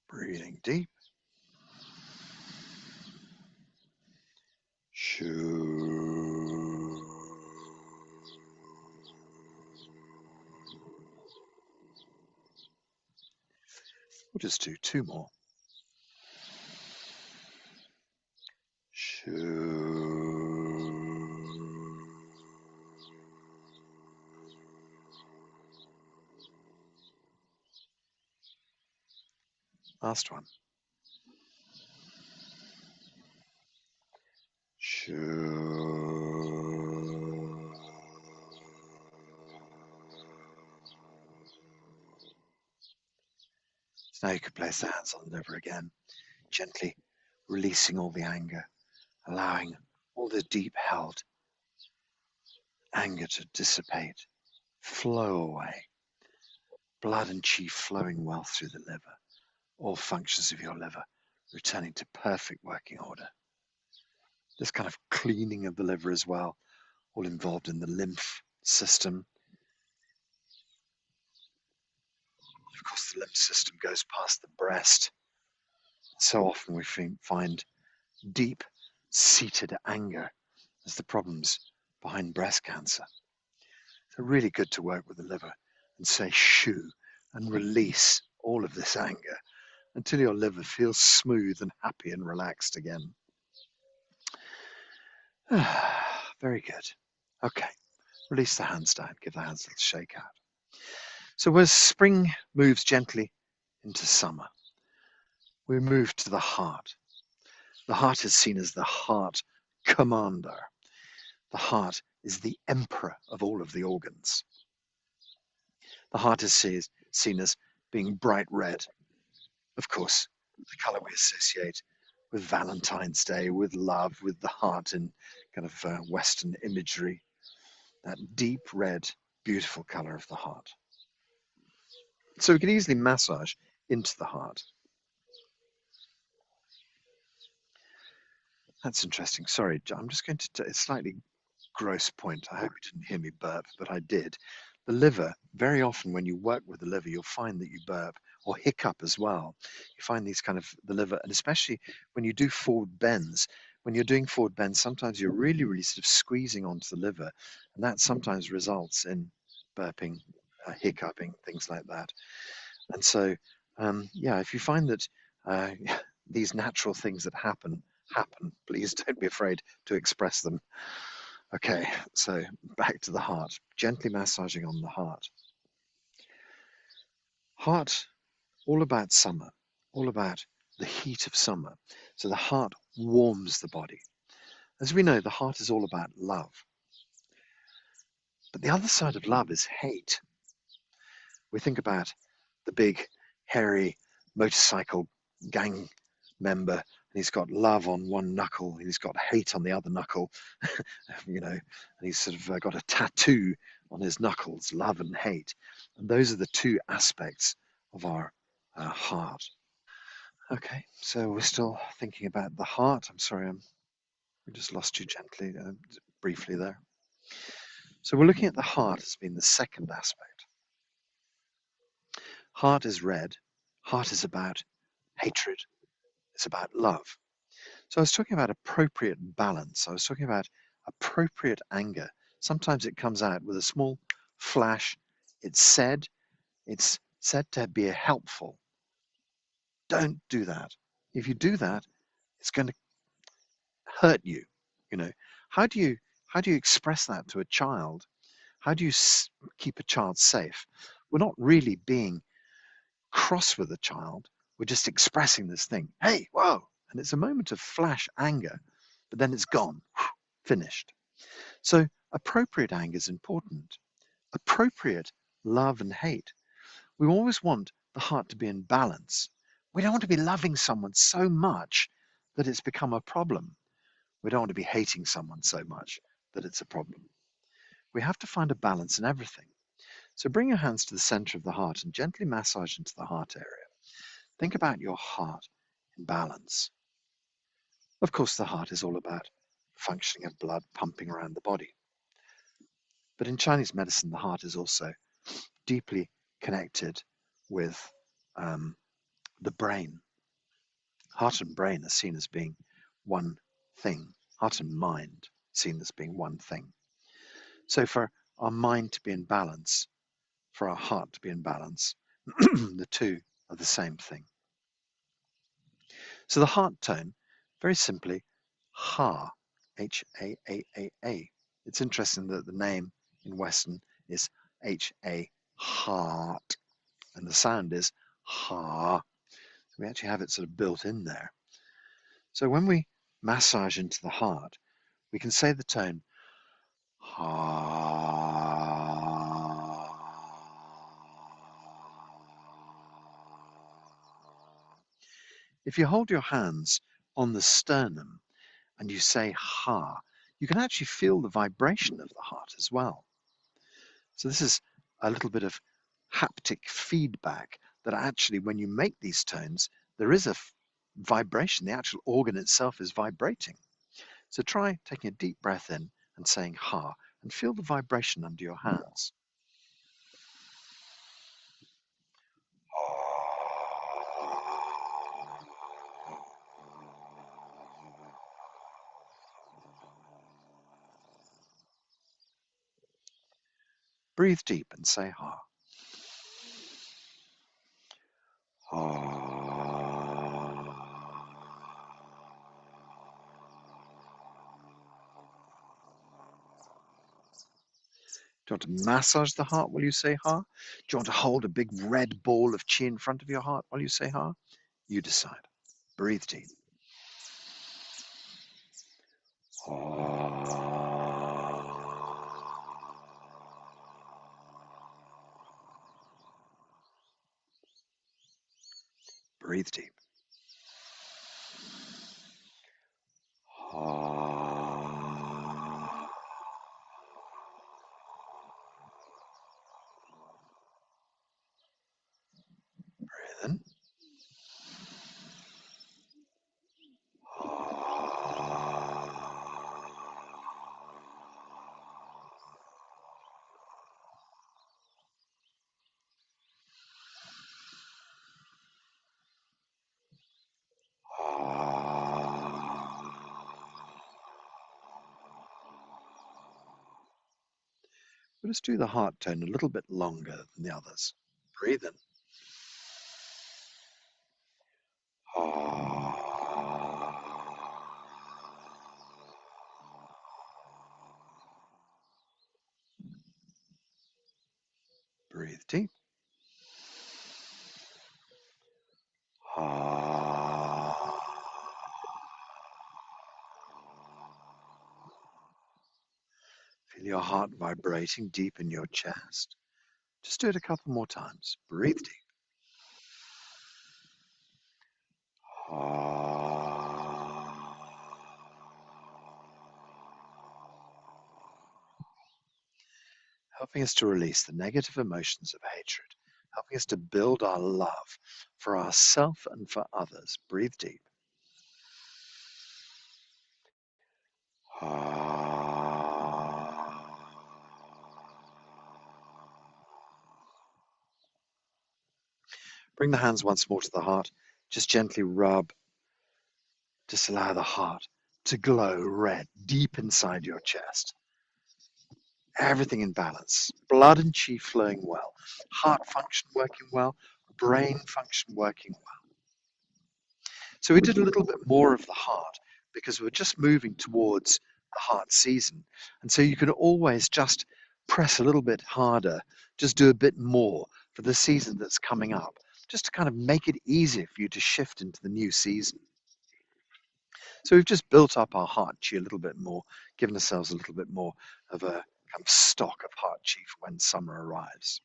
Breathing deep. Shoo. We'll just do 2 more. Shoo. Last one. Shoo. So now you can place the hands on the liver again, gently releasing all the anger, allowing all the deep held anger to dissipate, flow away. Blood and chi flowing well through the liver, all functions of your liver returning to perfect working order. This kind of cleaning of the liver as well, all involved in the lymph system. Of course, the lymph system goes past the breast. So often we find deep-seated anger as the problems behind breast cancer. So really good to work with the liver and say shoo and release all of this anger until your liver feels smooth and happy and relaxed again. Very good. Okay, release the hands down, give the hands a little shake out. So as spring moves gently into summer, we move to the heart. The heart is seen as the heart commander. The heart is the emperor of all of the organs. The heart is seen as being bright red. Of course, the color we associate with Valentine's Day, with love, with the heart in kind of Western imagery. That deep red, beautiful color of the heart. So we can easily massage into the heart. That's interesting. Sorry, I'm just going to, it's slightly gross point. I hope you didn't hear me burp, but I did. The liver, very often when you work with the liver, you'll find that you burp or hiccup as well. You find these kind of the liver, and especially when you do forward bends, when you're doing forward bends, sometimes you're really, really sort of squeezing onto the liver, and that sometimes results in burping, hiccuping, things like that. And so, yeah, if you find that these natural things that happen, please don't be afraid to express them. Okay, so back to the heart, gently massaging on the heart. Heart, all about summer, all about the heat of summer. So the heart warms the body. As we know, the heart is all about love. But the other side of love is hate. We think about the big, hairy motorcycle gang member, and he's got love on one knuckle, and he's got hate on the other knuckle, and he's sort of got a tattoo on his knuckles, love and hate. And those are the two aspects of our heart. Okay, so we're still thinking about the heart. I'm sorry, we just lost you gently, briefly there. So we're looking at the heart as being the second aspect. Heart is red. Heart is about hatred. It's about love. So I was talking about appropriate balance. I was talking about appropriate anger. Sometimes it comes out with a small flash. It's said to be helpful. Don't do that. If you do that, it's going to hurt you. How do you express that to a child? How do you keep a child safe? We're not really being cross with a child. We're just expressing this thing. Hey, whoa! And it's a moment of flash anger, but then it's gone, finished. So appropriate anger is important. Appropriate love and hate. We always want the heart to be in balance. We don't want to be loving someone so much that it's become a problem. We don't want to be hating someone so much that it's a problem. We have to find a balance in everything. So bring your hands to the center of the heart and gently massage into the heart area. Think about your heart in balance. Of course, the heart is all about functioning of blood pumping around the body. But in Chinese medicine, the heart is also deeply connected with the brain. Heart and brain are seen as being one thing. Heart and mind seen as being one thing. So for our mind to be in balance, for our heart to be in balance, the two are the same thing. So the heart tone, very simply, ha, H-A-A-A-A. It's interesting that the name in Western is H-A, heart, and the sound is ha. So we actually have it sort of built in there. So when we massage into the heart, we can say the tone ha. If you hold your hands on the sternum and you say ha, you can actually feel the vibration of the heart as well. So this is a little bit of haptic feedback that actually when you make these tones, there is a vibration. The actual organ itself is vibrating. So try taking a deep breath in and saying ha and feel the vibration under your hands. Breathe deep and say ha. Do you want to massage the heart while you say ha? Do you want to hold a big red ball of chi in front of your heart while you say ha? You decide. Breathe deep. Breathe deep. Breathe in. We'll just do the heart tone a little bit longer than the others. Breathe in. Breathe deep. Feel your heart vibrating deep in your chest. Just do it a couple more times. Breathe deep. helping us to release the negative emotions of hatred, helping us to build our love for ourselves and for others. Breathe deep. Bring the hands once more to the heart. Just gently rub. Just allow the heart to glow red deep inside your chest. Everything in balance. Blood and chi flowing well. Heart function working well. Brain function working well. So we did a little bit more of the heart because we're just moving towards the heart season. And so you can always just press a little bit harder, just do a bit more for the season that's coming up, just to kind of make it easier for you to shift into the new season. So we've just built up our heart chi a little bit more, given ourselves a little bit more of a kind of stock of heart chi for when summer arrives.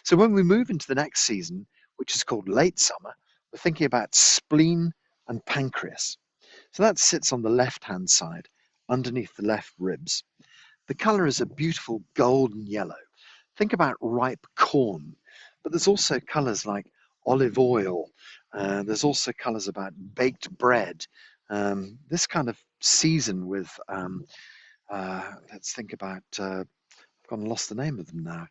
So when we move into the next season, which is called late summer, we're thinking about spleen and pancreas. So that sits on the left-hand side, underneath the left ribs. The color is a beautiful golden yellow. Think about ripe corn, but there's also colors like olive oil. There's also colors about baked bread. This kind of season with, let's think about, I've gone and lost the name of them now.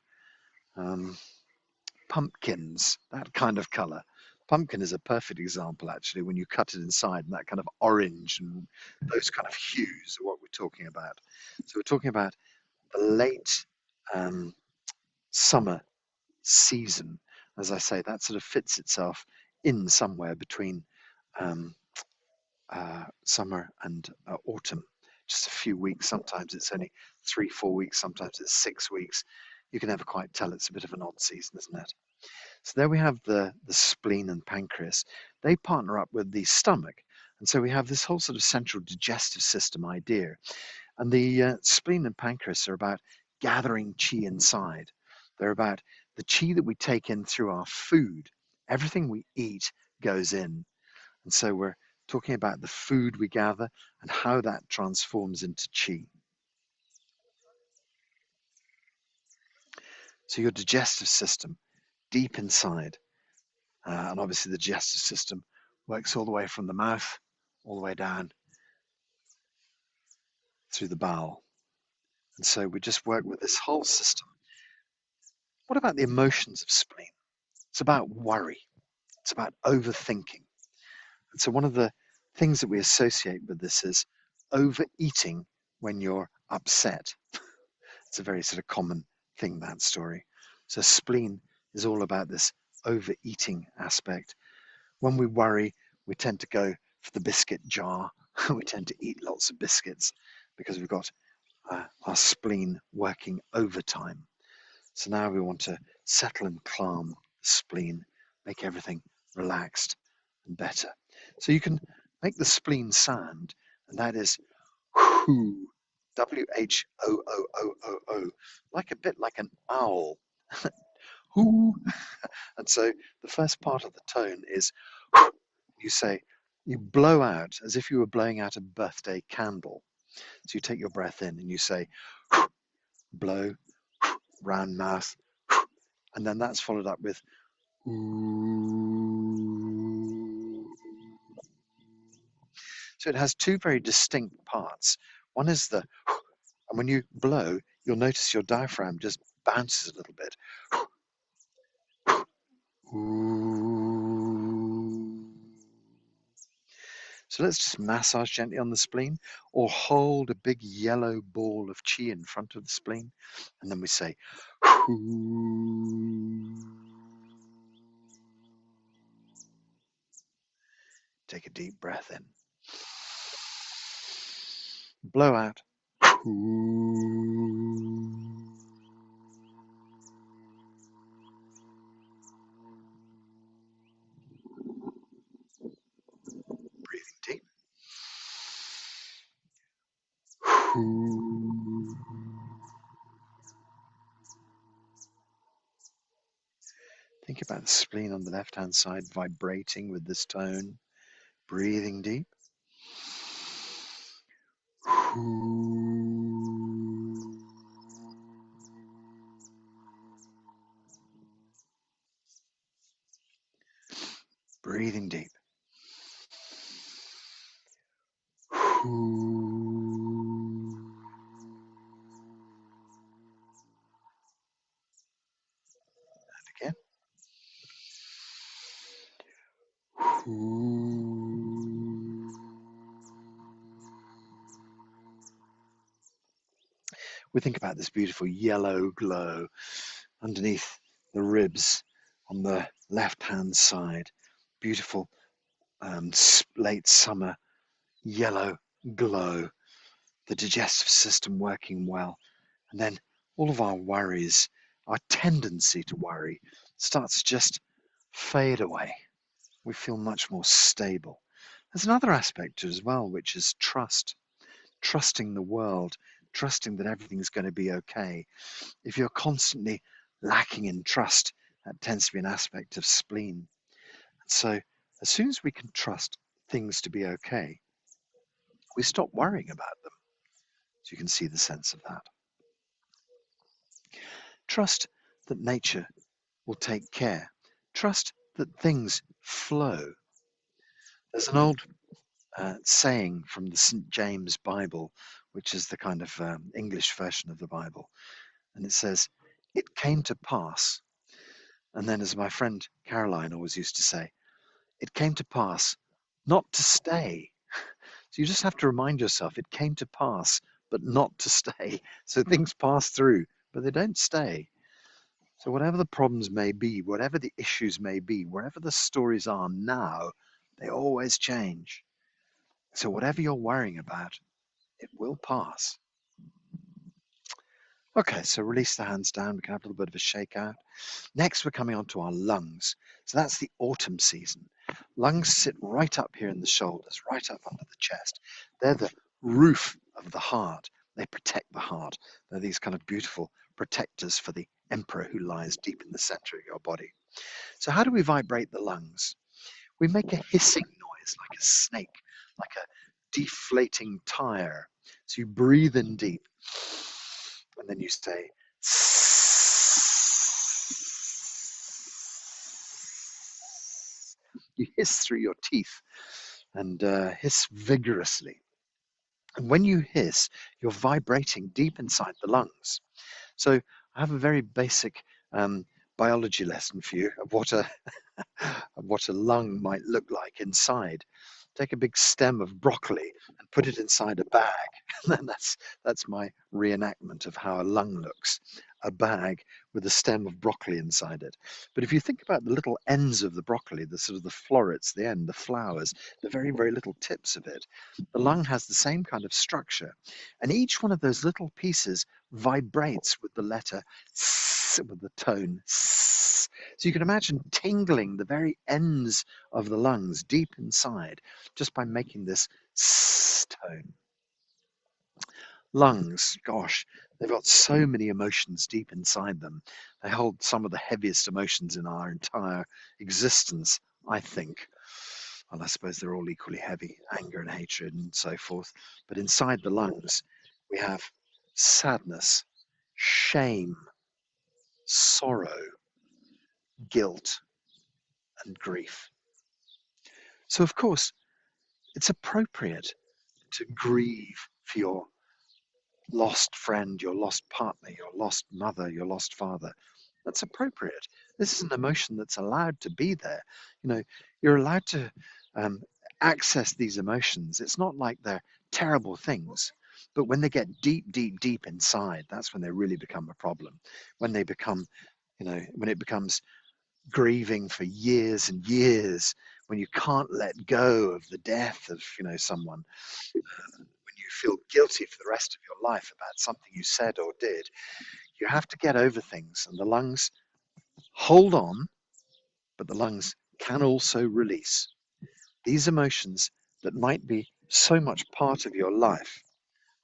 Pumpkins, that kind of color. Pumpkin is a perfect example, actually, when you cut it inside, and that kind of orange and those kind of hues are what we're talking about. So we're talking about the late summer season. As I say, that sort of fits itself in somewhere between um, summer and autumn. Just a few weeks. Sometimes it's only 3-4 weeks. Sometimes it's 6 weeks. You can never quite tell. It's a bit of an odd season, isn't it? So there we have the spleen and pancreas. They partner up with the stomach. And so we have this whole sort of central digestive system idea. And the spleen and pancreas are about gathering chi inside. They're about the chi that we take in through our food. Everything we eat goes in. And so we're talking about the food we gather and how that transforms into chi. So your digestive system, deep inside, and obviously the digestive system works all the way from the mouth, all the way down through the bowel. And so we just work with this whole system. What about the emotions of spleen? It's about worry. It's about overthinking. And so one of the things that we associate with this is overeating when you're upset. It's a very sort of common thing, that story. So spleen is all about this overeating aspect. When we worry, we tend to go for the biscuit jar. We tend to eat lots of biscuits because we've got our spleen working overtime. So now we want to settle and calm the spleen, make everything relaxed and better. So you can make the spleen sound, and that is whoo, WHOOOOO, like a bit like an owl. Whoo. And so the first part of the tone is you say, you blow out as if you were blowing out a birthday candle. So you take your breath in and you say, blow, round mouth, and then that's followed up with ooh. So it has two very distinct parts. One is the, and when you blow, you'll notice your diaphragm just bounces a little bit. Ooh. So let's just massage gently on the spleen, or hold a big yellow ball of chi in front of the spleen, and then we say, ooh. Take a deep breath in. Blow out. Breathing deep. Think about the spleen on the left-hand side vibrating with this tone. Breathing deep. We think about this beautiful yellow glow underneath the ribs on the left-hand side. Beautiful late summer yellow glow, the digestive system working well. And then all of our worries, our tendency to worry starts to just fade away. We feel much more stable. There's another aspect as well, which is trust. Trusting the world, trusting that everything's going to be okay. If you're constantly lacking in trust, that tends to be an aspect of spleen. And so as soon as we can trust things to be okay, we stop worrying about them. So you can see the sense of that. Trust that nature will take care. Trust that things flow. There's an old saying from the St. James Bible, which is the kind of English version of the Bible. And it says, "It came to pass." And then, as my friend Caroline always used to say, "It came to pass not to stay." So you just have to remind yourself, it came to pass, but not to stay. So things pass through, but they don't stay. So whatever the problems may be, whatever the issues may be, wherever the stories are now, they always change. So whatever you're worrying about, it will pass. Okay, so release the hands down. We can have a little bit of a shake out. Next, we're coming on to our lungs. So that's the autumn season. Lungs sit right up here in the shoulders, right up under the chest. They're the roof of the heart. They protect the heart. They're these kind of beautiful protectors for the emperor who lies deep in the center of your body. So how do we vibrate the lungs? We make a hissing noise like a snake, like a deflating tire. So you breathe in deep, and then you say, you hiss through your teeth and hiss vigorously. And when you hiss, you're vibrating deep inside the lungs. So I have a very basic biology lesson for you of what a lung might look like inside. Take a big stem of broccoli and put it inside a bag. And that's my reenactment of how a lung looks. A bag with a stem of broccoli inside it. But if you think about the little ends of the broccoli, the sort of the florets, the end, the flowers, the very, very little tips of it, the lung has the same kind of structure. And each one of those little pieces vibrates with the letter S, with the tone S. So you can imagine tingling the very ends of the lungs deep inside just by making this S tone. Lungs, gosh, they've got so many emotions deep inside them. They hold some of the heaviest emotions in our entire existence, I think. Well, I suppose they're all equally heavy, anger and hatred and so forth. But inside the lungs, we have sadness, shame, sorrow, guilt, and grief. So, of course, it's appropriate to grieve for your lost friend, your lost partner, your lost mother, your lost father. That's appropriate. This is an emotion that's allowed to be there. You know, you're allowed to access these emotions. It's not like they're terrible things, but when they get deep, deep, deep inside, that's when they really become a problem. When they become, when it becomes grieving for years and years, when you can't let go of the death of, someone, when you feel guilty for the rest of your life about something you said or did, you have to get over things, and the lungs hold on, but the lungs can also release these emotions that might be so much part of your life.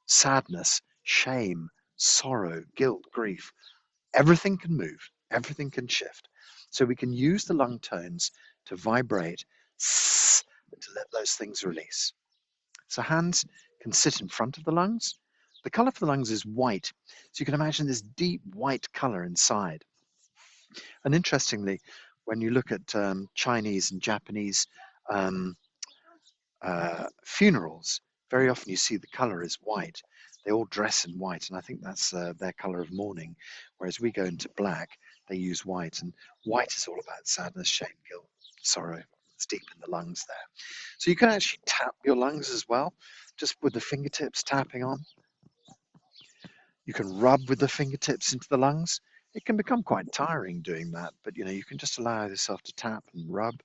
Sadness, shame, sorrow, guilt, grief. Everything can move, everything can shift. So we can use the lung tones to vibrate, to let those things release. So hands can sit in front of the lungs. The color for the lungs is white. So you can imagine this deep white color inside. And interestingly, when you look at Chinese and Japanese funerals, very often you see the color is white. They all dress in white, and I think that's their color of mourning. Whereas we go into black, they use white, and white is all about sadness, shame, guilt, sorrow, it's deep in the lungs there. So you can actually tap your lungs as well, just with the fingertips tapping on. You can rub with the fingertips into the lungs. It can become quite tiring doing that, but you can just allow yourself to tap and rub.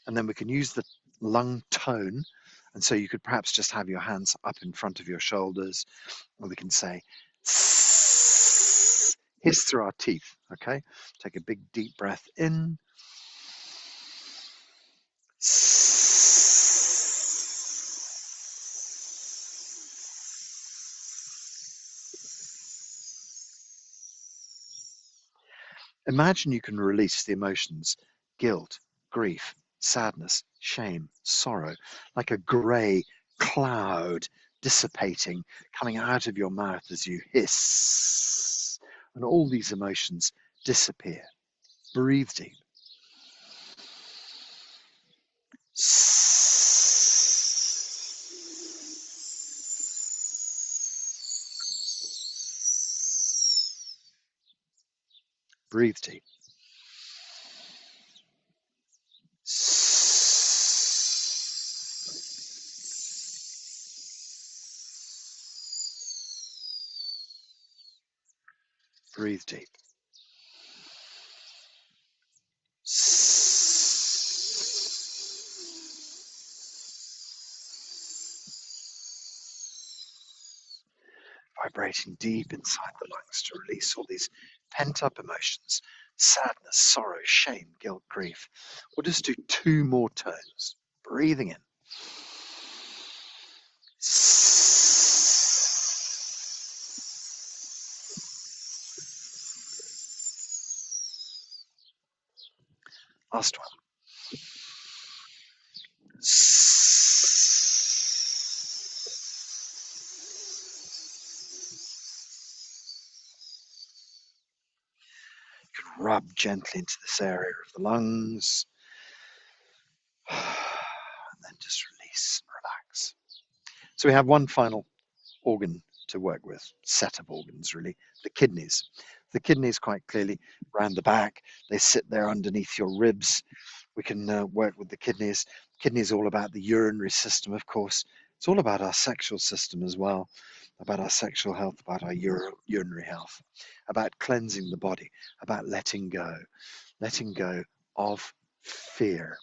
And then we can use the lung tone. And so you could perhaps just have your hands up in front of your shoulders, or we can say, hiss through our teeth, okay? Take a big deep breath in. Imagine you can release the emotions, guilt, grief, sadness, shame, sorrow, like a grey cloud dissipating, coming out of your mouth as you hiss. And all these emotions disappear. Breathe deep. Breathe deep. Breathe deep. Vibrating deep inside the lungs to release all these pent-up emotions, sadness, sorrow, shame, guilt, grief. We'll just do 2 more tones. Breathing in. Last one. You can rub gently into this area of the lungs. And then just release and relax. So we have one final organ to work with, set of organs really, the kidneys. The kidneys quite clearly round the back, they sit there underneath your ribs. We can work with the kidneys. Kidneys all about the urinary system, of course. It's all about our sexual system as well, about our sexual health, about our urinary health, about cleansing the body, about letting go of fear.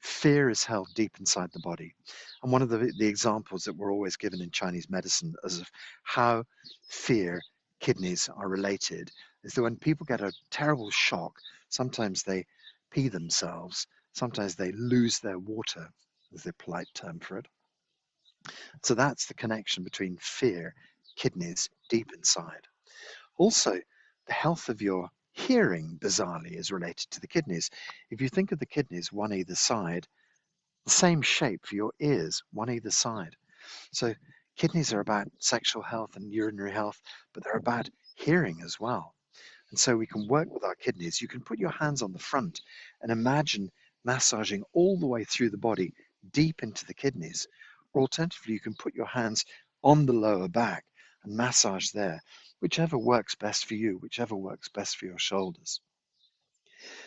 Fear is held deep inside the body. And one of the examples that we're always given in Chinese medicine as of how fear, kidneys are related is that when people get a terrible shock, sometimes they pee themselves, sometimes they lose their water, is the polite term for it. So that's the connection between fear, kidneys, deep inside. Also, the health of your hearing, bizarrely, is related to the kidneys. If you think of the kidneys, one either side, the same shape for your ears, one either side. So kidneys are about sexual health and urinary health, but they're about hearing as well. And so we can work with our kidneys. You can put your hands on the front and imagine massaging all the way through the body, deep into the kidneys. Or alternatively, you can put your hands on the lower back and massage there, whichever works best for you, whichever works best for your shoulders.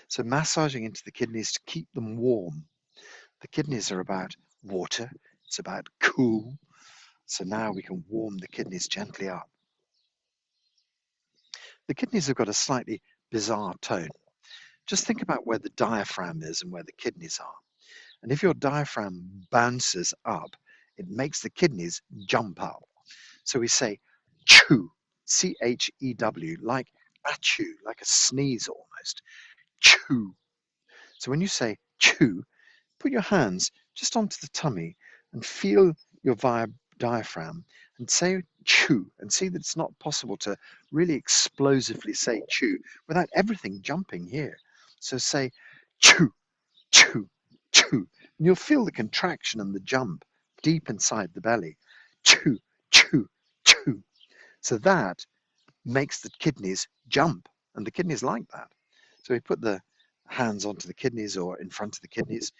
So massaging into the kidneys to keep them warm. The kidneys are about water, it's about cool. So now we can warm the kidneys gently up. The kidneys have got a slightly bizarre tone. Just think about where the diaphragm is and where the kidneys are. And if your diaphragm bounces up, it makes the kidneys jump up. So we say chew, C-H-E-W, like achoo, like a sneeze almost. Chew. So when you say chew, put your hands just onto the tummy and feel your diaphragm and say chew, and see that it's not possible to really explosively say chew without everything jumping here. So say chew, chew, chew, and you'll feel the contraction and the jump deep inside the belly. Chew, chew, chew. So that makes the kidneys jump, and the kidneys like that. So we put the hands onto the kidneys or in front of the kidneys,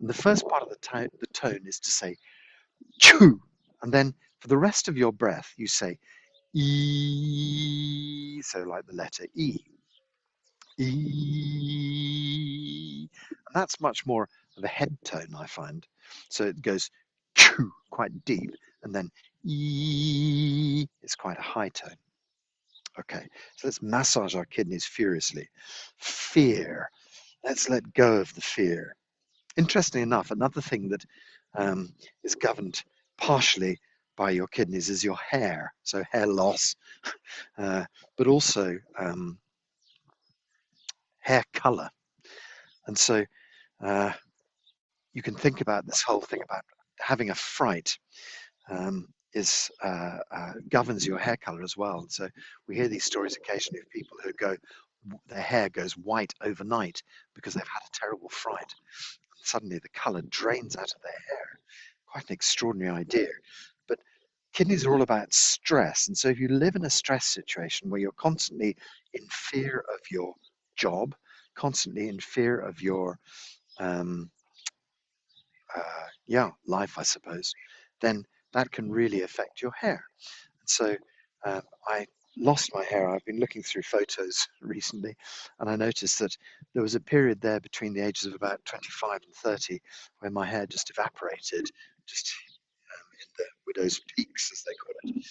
and the first part of the tone is to say chew, and then for the rest of your breath you say E, so like the letter E. E. And that's much more of a head tone, I find. So it goes choo, quite deep, and then E. It's quite a high tone. Okay, so let's massage our kidneys furiously. Fear. Let's let go of the fear. Interestingly enough, another thing that is governed partially by your kidneys is your hair, so hair loss, but also hair color. And so you can think about this whole thing about having a fright governs your hair color as well. And so we hear these stories occasionally of people who their hair goes white overnight because they've had a terrible fright. And suddenly the color drains out of their hair. Quite an extraordinary idea. But kidneys are all about stress. And so if you live in a stress situation where you're constantly in fear of your job, constantly in fear of your life, I suppose, then that can really affect your hair. And so I lost my hair. I've been looking through photos recently, and I noticed that there was a period there between the ages of about 25 and 30 where my hair just evaporated, just in the widow's peaks, as they call it.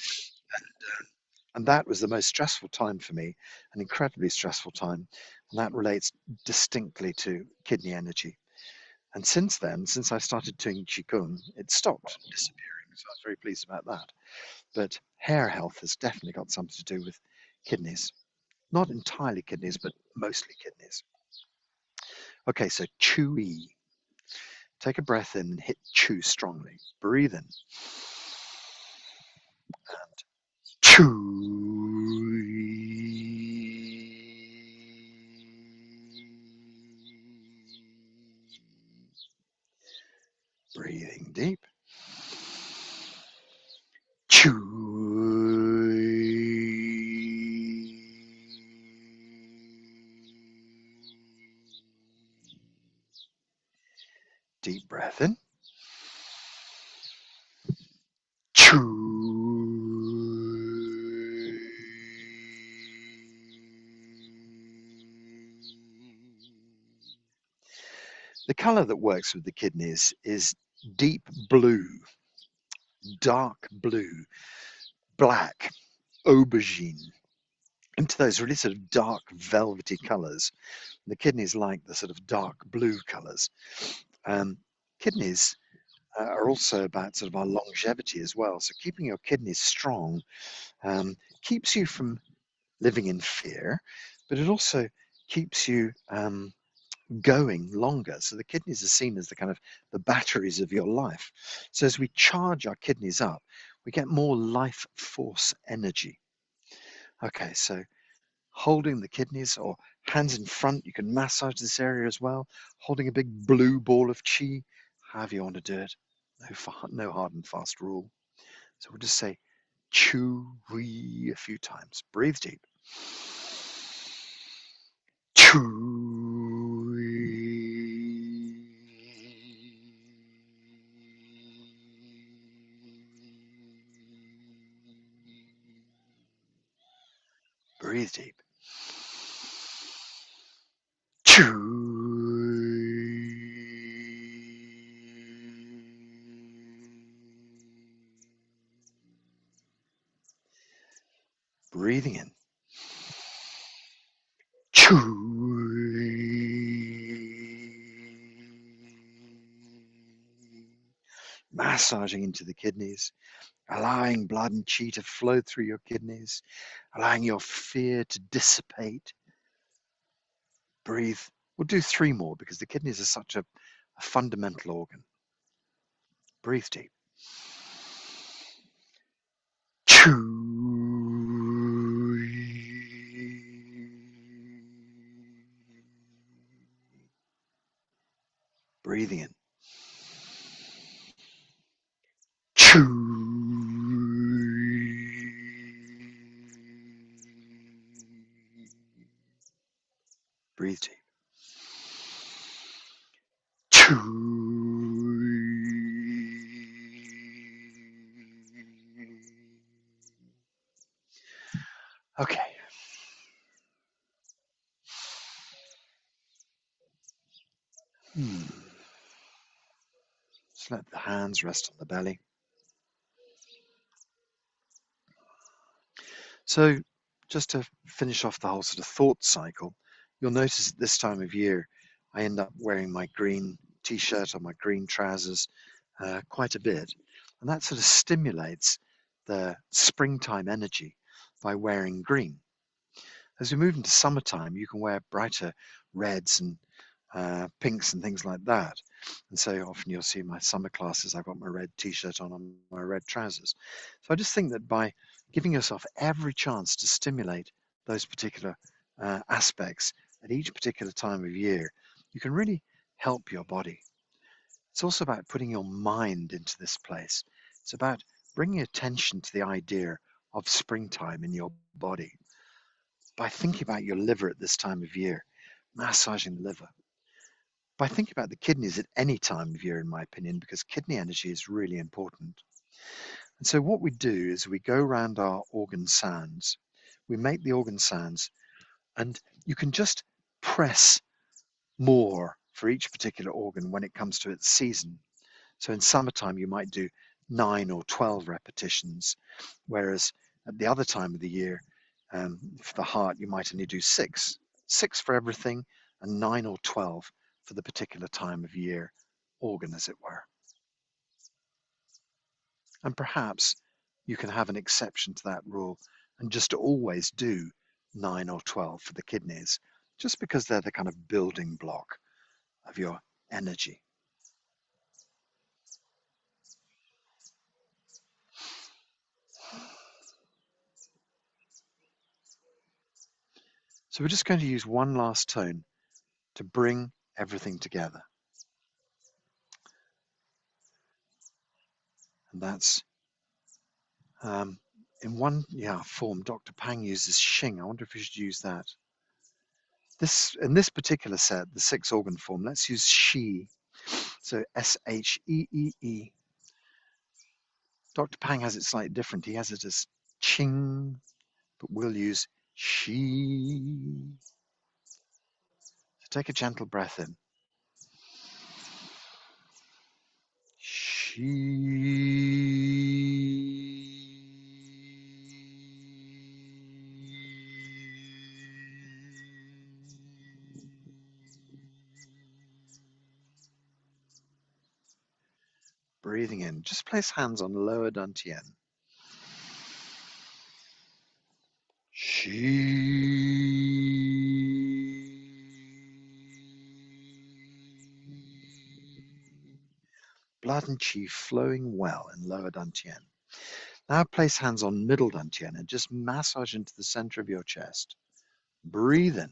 And that was the most stressful time for me, an incredibly stressful time. And that relates distinctly to kidney energy. And since then, since I started doing Qigong, it stopped disappearing. So I was very pleased about that. But hair health has definitely got something to do with kidneys. Not entirely kidneys, but mostly kidneys. Okay, so chewy. Take a breath in and hit chew strongly. Breathe in. And chew. Breathing deep. Chew. Deep breath in. Chew. The color that works with the kidneys is deep blue, dark blue, black, aubergine, into those really sort of dark velvety colors. The kidneys like the sort of dark blue colors. Kidneys are also about sort of our longevity as well. So keeping your kidneys strong keeps you from living in fear, but it also keeps you going longer. So the kidneys are seen as the kind of the batteries of your life. So as we charge our kidneys up, we get more life force energy. Okay, so holding the kidneys or hands in front, you can massage this area as well. Holding a big blue ball of chi, however you want to do it. No hard and fast rule. So we'll just say chew-wee a few times. Breathe deep. Breathe deep. Breathing in. Massaging into the kidneys, allowing blood and chi to flow through your kidneys, allowing your fear to dissipate. Breathe. We'll do 3 more because the kidneys are such a fundamental organ. Breathe deep. Breathing in. Breathe deep. Okay. hands rest on the belly. So just to finish off the whole sort of thought cycle, you'll notice at this time of year, I end up wearing my green t-shirt or my green trousers quite a bit. And that sort of stimulates the springtime energy by wearing green. As we move into summertime, you can wear brighter reds and pinks and things like that. And so often you'll see in my summer classes, I've got my red t-shirt on and my red trousers. So I just think that by giving yourself every chance to stimulate those particular aspects at each particular time of year, you can really help your body. It's also about putting your mind into this place. It's about bringing attention to the idea of springtime in your body. By thinking about your liver at this time of year, massaging the liver. By thinking about the kidneys at any time of year, in my opinion, because kidney energy is really important. And so what we do is we go around our organ sounds, we make the organ sounds, and you can just press more for each particular organ when it comes to its season. So in summertime, you might do 9 or 12 repetitions, whereas at the other time of the year, for the heart, you might only do 6 for everything, and 9 or 12 for the particular time of year organ, as it were. And perhaps you can have an exception to that rule and just always do 9 or 12 for the kidneys, just because they're the kind of building block of your energy. So we're just going to use one last tone to bring everything together. And that's in one form. Dr. Pang uses Xing. I wonder if we should use that. In this particular set, the 6 organ form, let's use She. So S-H-E-E-E. Dr. Pang has it slightly different. He has it as Qing, but we'll use She. So take a gentle breath in. She. Breathing in. Just place hands on lower dantian. Blood and qi flowing well in lower dantian. Now place hands on middle dantian and just massage into the center of your chest. Breathe in.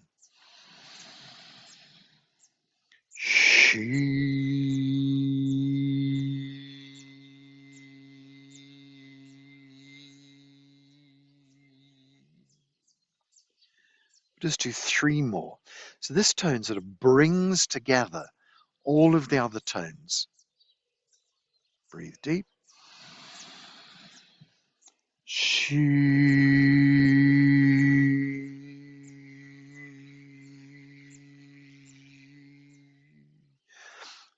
Just do 3 more. So this tone sort of brings together all of the other tones. Breathe deep.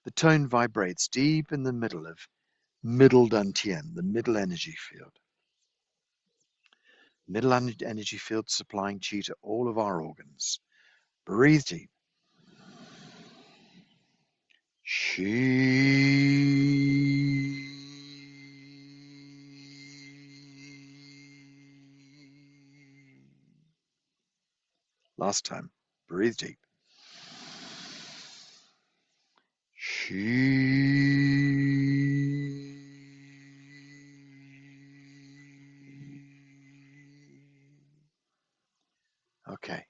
The tone vibrates deep in the middle of middle dantian, the middle energy field. Middle energy field supplying qi to all of our organs. Breathe deep. Qi. Last time. Breathe deep. Qi. Okay.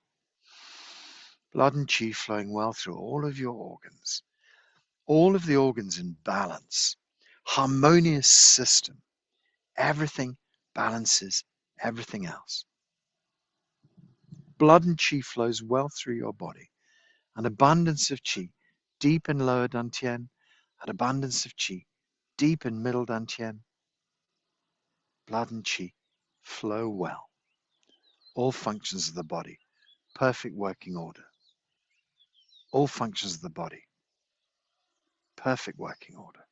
Blood and qi flowing well through all of your organs. All of the organs in balance. Harmonious system. Everything balances everything else. Blood and qi flows well through your body. An abundance of qi deep in lower dantian, an abundance of qi deep in middle dantian. Blood and qi flow well. All functions of the body, perfect working order. All functions of the body, perfect working order.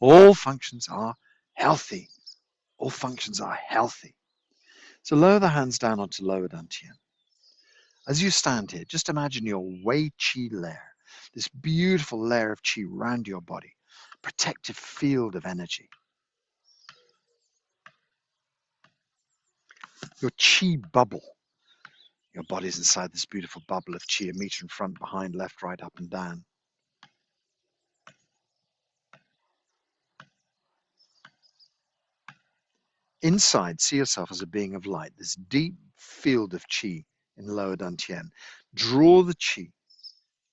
All functions are healthy. All functions are healthy. So lower the hands down onto lower dantian. As you stand here, just imagine your Wei Qi layer, this beautiful layer of Qi around your body, protective field of energy. Your Qi bubble. Your body's inside this beautiful bubble of Qi, 1 meter in front, behind, left, right, up and down. Inside, see yourself as a being of light, this deep field of Qi in lower dantian. Draw the Qi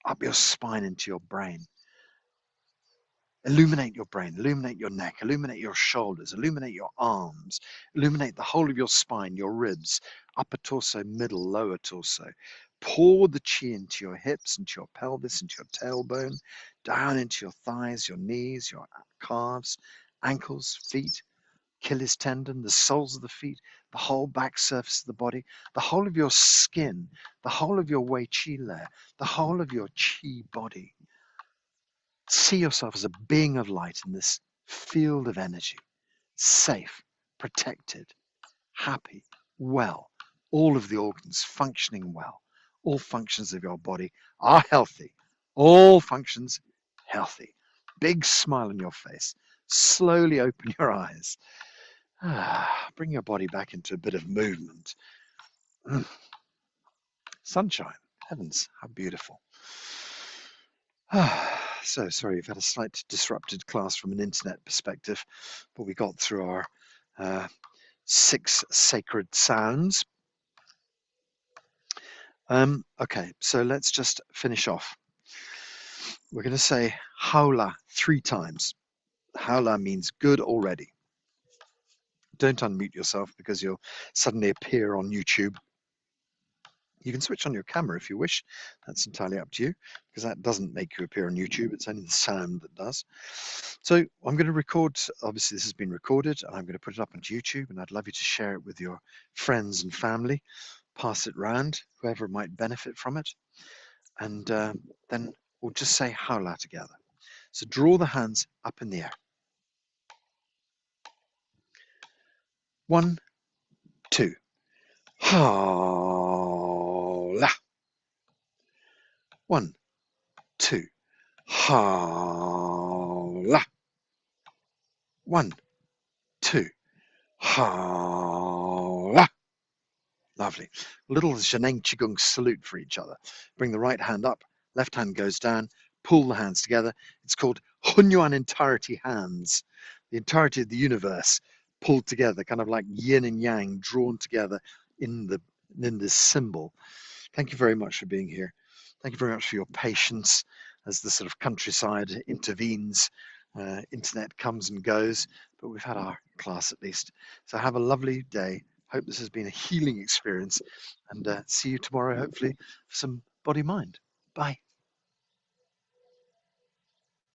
up your spine into your brain. Illuminate your brain, illuminate your neck, illuminate your shoulders, illuminate your arms, illuminate the whole of your spine, your ribs, upper torso, middle, lower torso. Pour the Qi into your hips, into your pelvis, into your tailbone, down into your thighs, your knees, your calves, ankles, feet, Achilles tendon, the soles of the feet, the whole back surface of the body, the whole of your skin, the whole of your Wei Qi layer, the whole of your Qi body. See yourself as a being of light in this field of energy, safe, protected, happy, well, all of the organs functioning well, all functions of your body are healthy, all functions healthy. Big smile on your face, slowly open your eyes. Bring your body back into a bit of movement. Sunshine, heavens, how beautiful. So sorry, we've had a slight disrupted class from an internet perspective, but we got through our 6 sacred sounds. Okay, so let's just finish off. We're going to say haola 3 times. Haola means good already. Don't unmute yourself because you'll suddenly appear on YouTube. You can switch on your camera if you wish. That's entirely up to you, because that doesn't make you appear on YouTube. It's only the sound that does. So I'm going to record, obviously this has been recorded, and I'm going to put it up onto YouTube, and I'd love you to share it with your friends and family. Pass it round, whoever might benefit from it. And then we'll just say haola together. So draw the hands up in the air. 1, 2. Haola. 1, 2. Haola. 1, 2. Haola. Lovely. Little 𝐬𝐤𝐥𝐟-𝐡𝐞𝐚𝐥𝐢𝐧𝐠 salute for each other. Bring the right hand up, left hand goes down, pull the hands together. It's called Hunyuan entirety hands, the entirety of the universe pulled together, kind of like yin and yang drawn together in this symbol. Thank you very much for being here. Thank you very much for your patience as the sort of countryside intervenes. Internet comes and goes, but we've had our class at least. So have a lovely day. Hope this has been a healing experience, and see you tomorrow, hopefully, for some body-mind. Bye.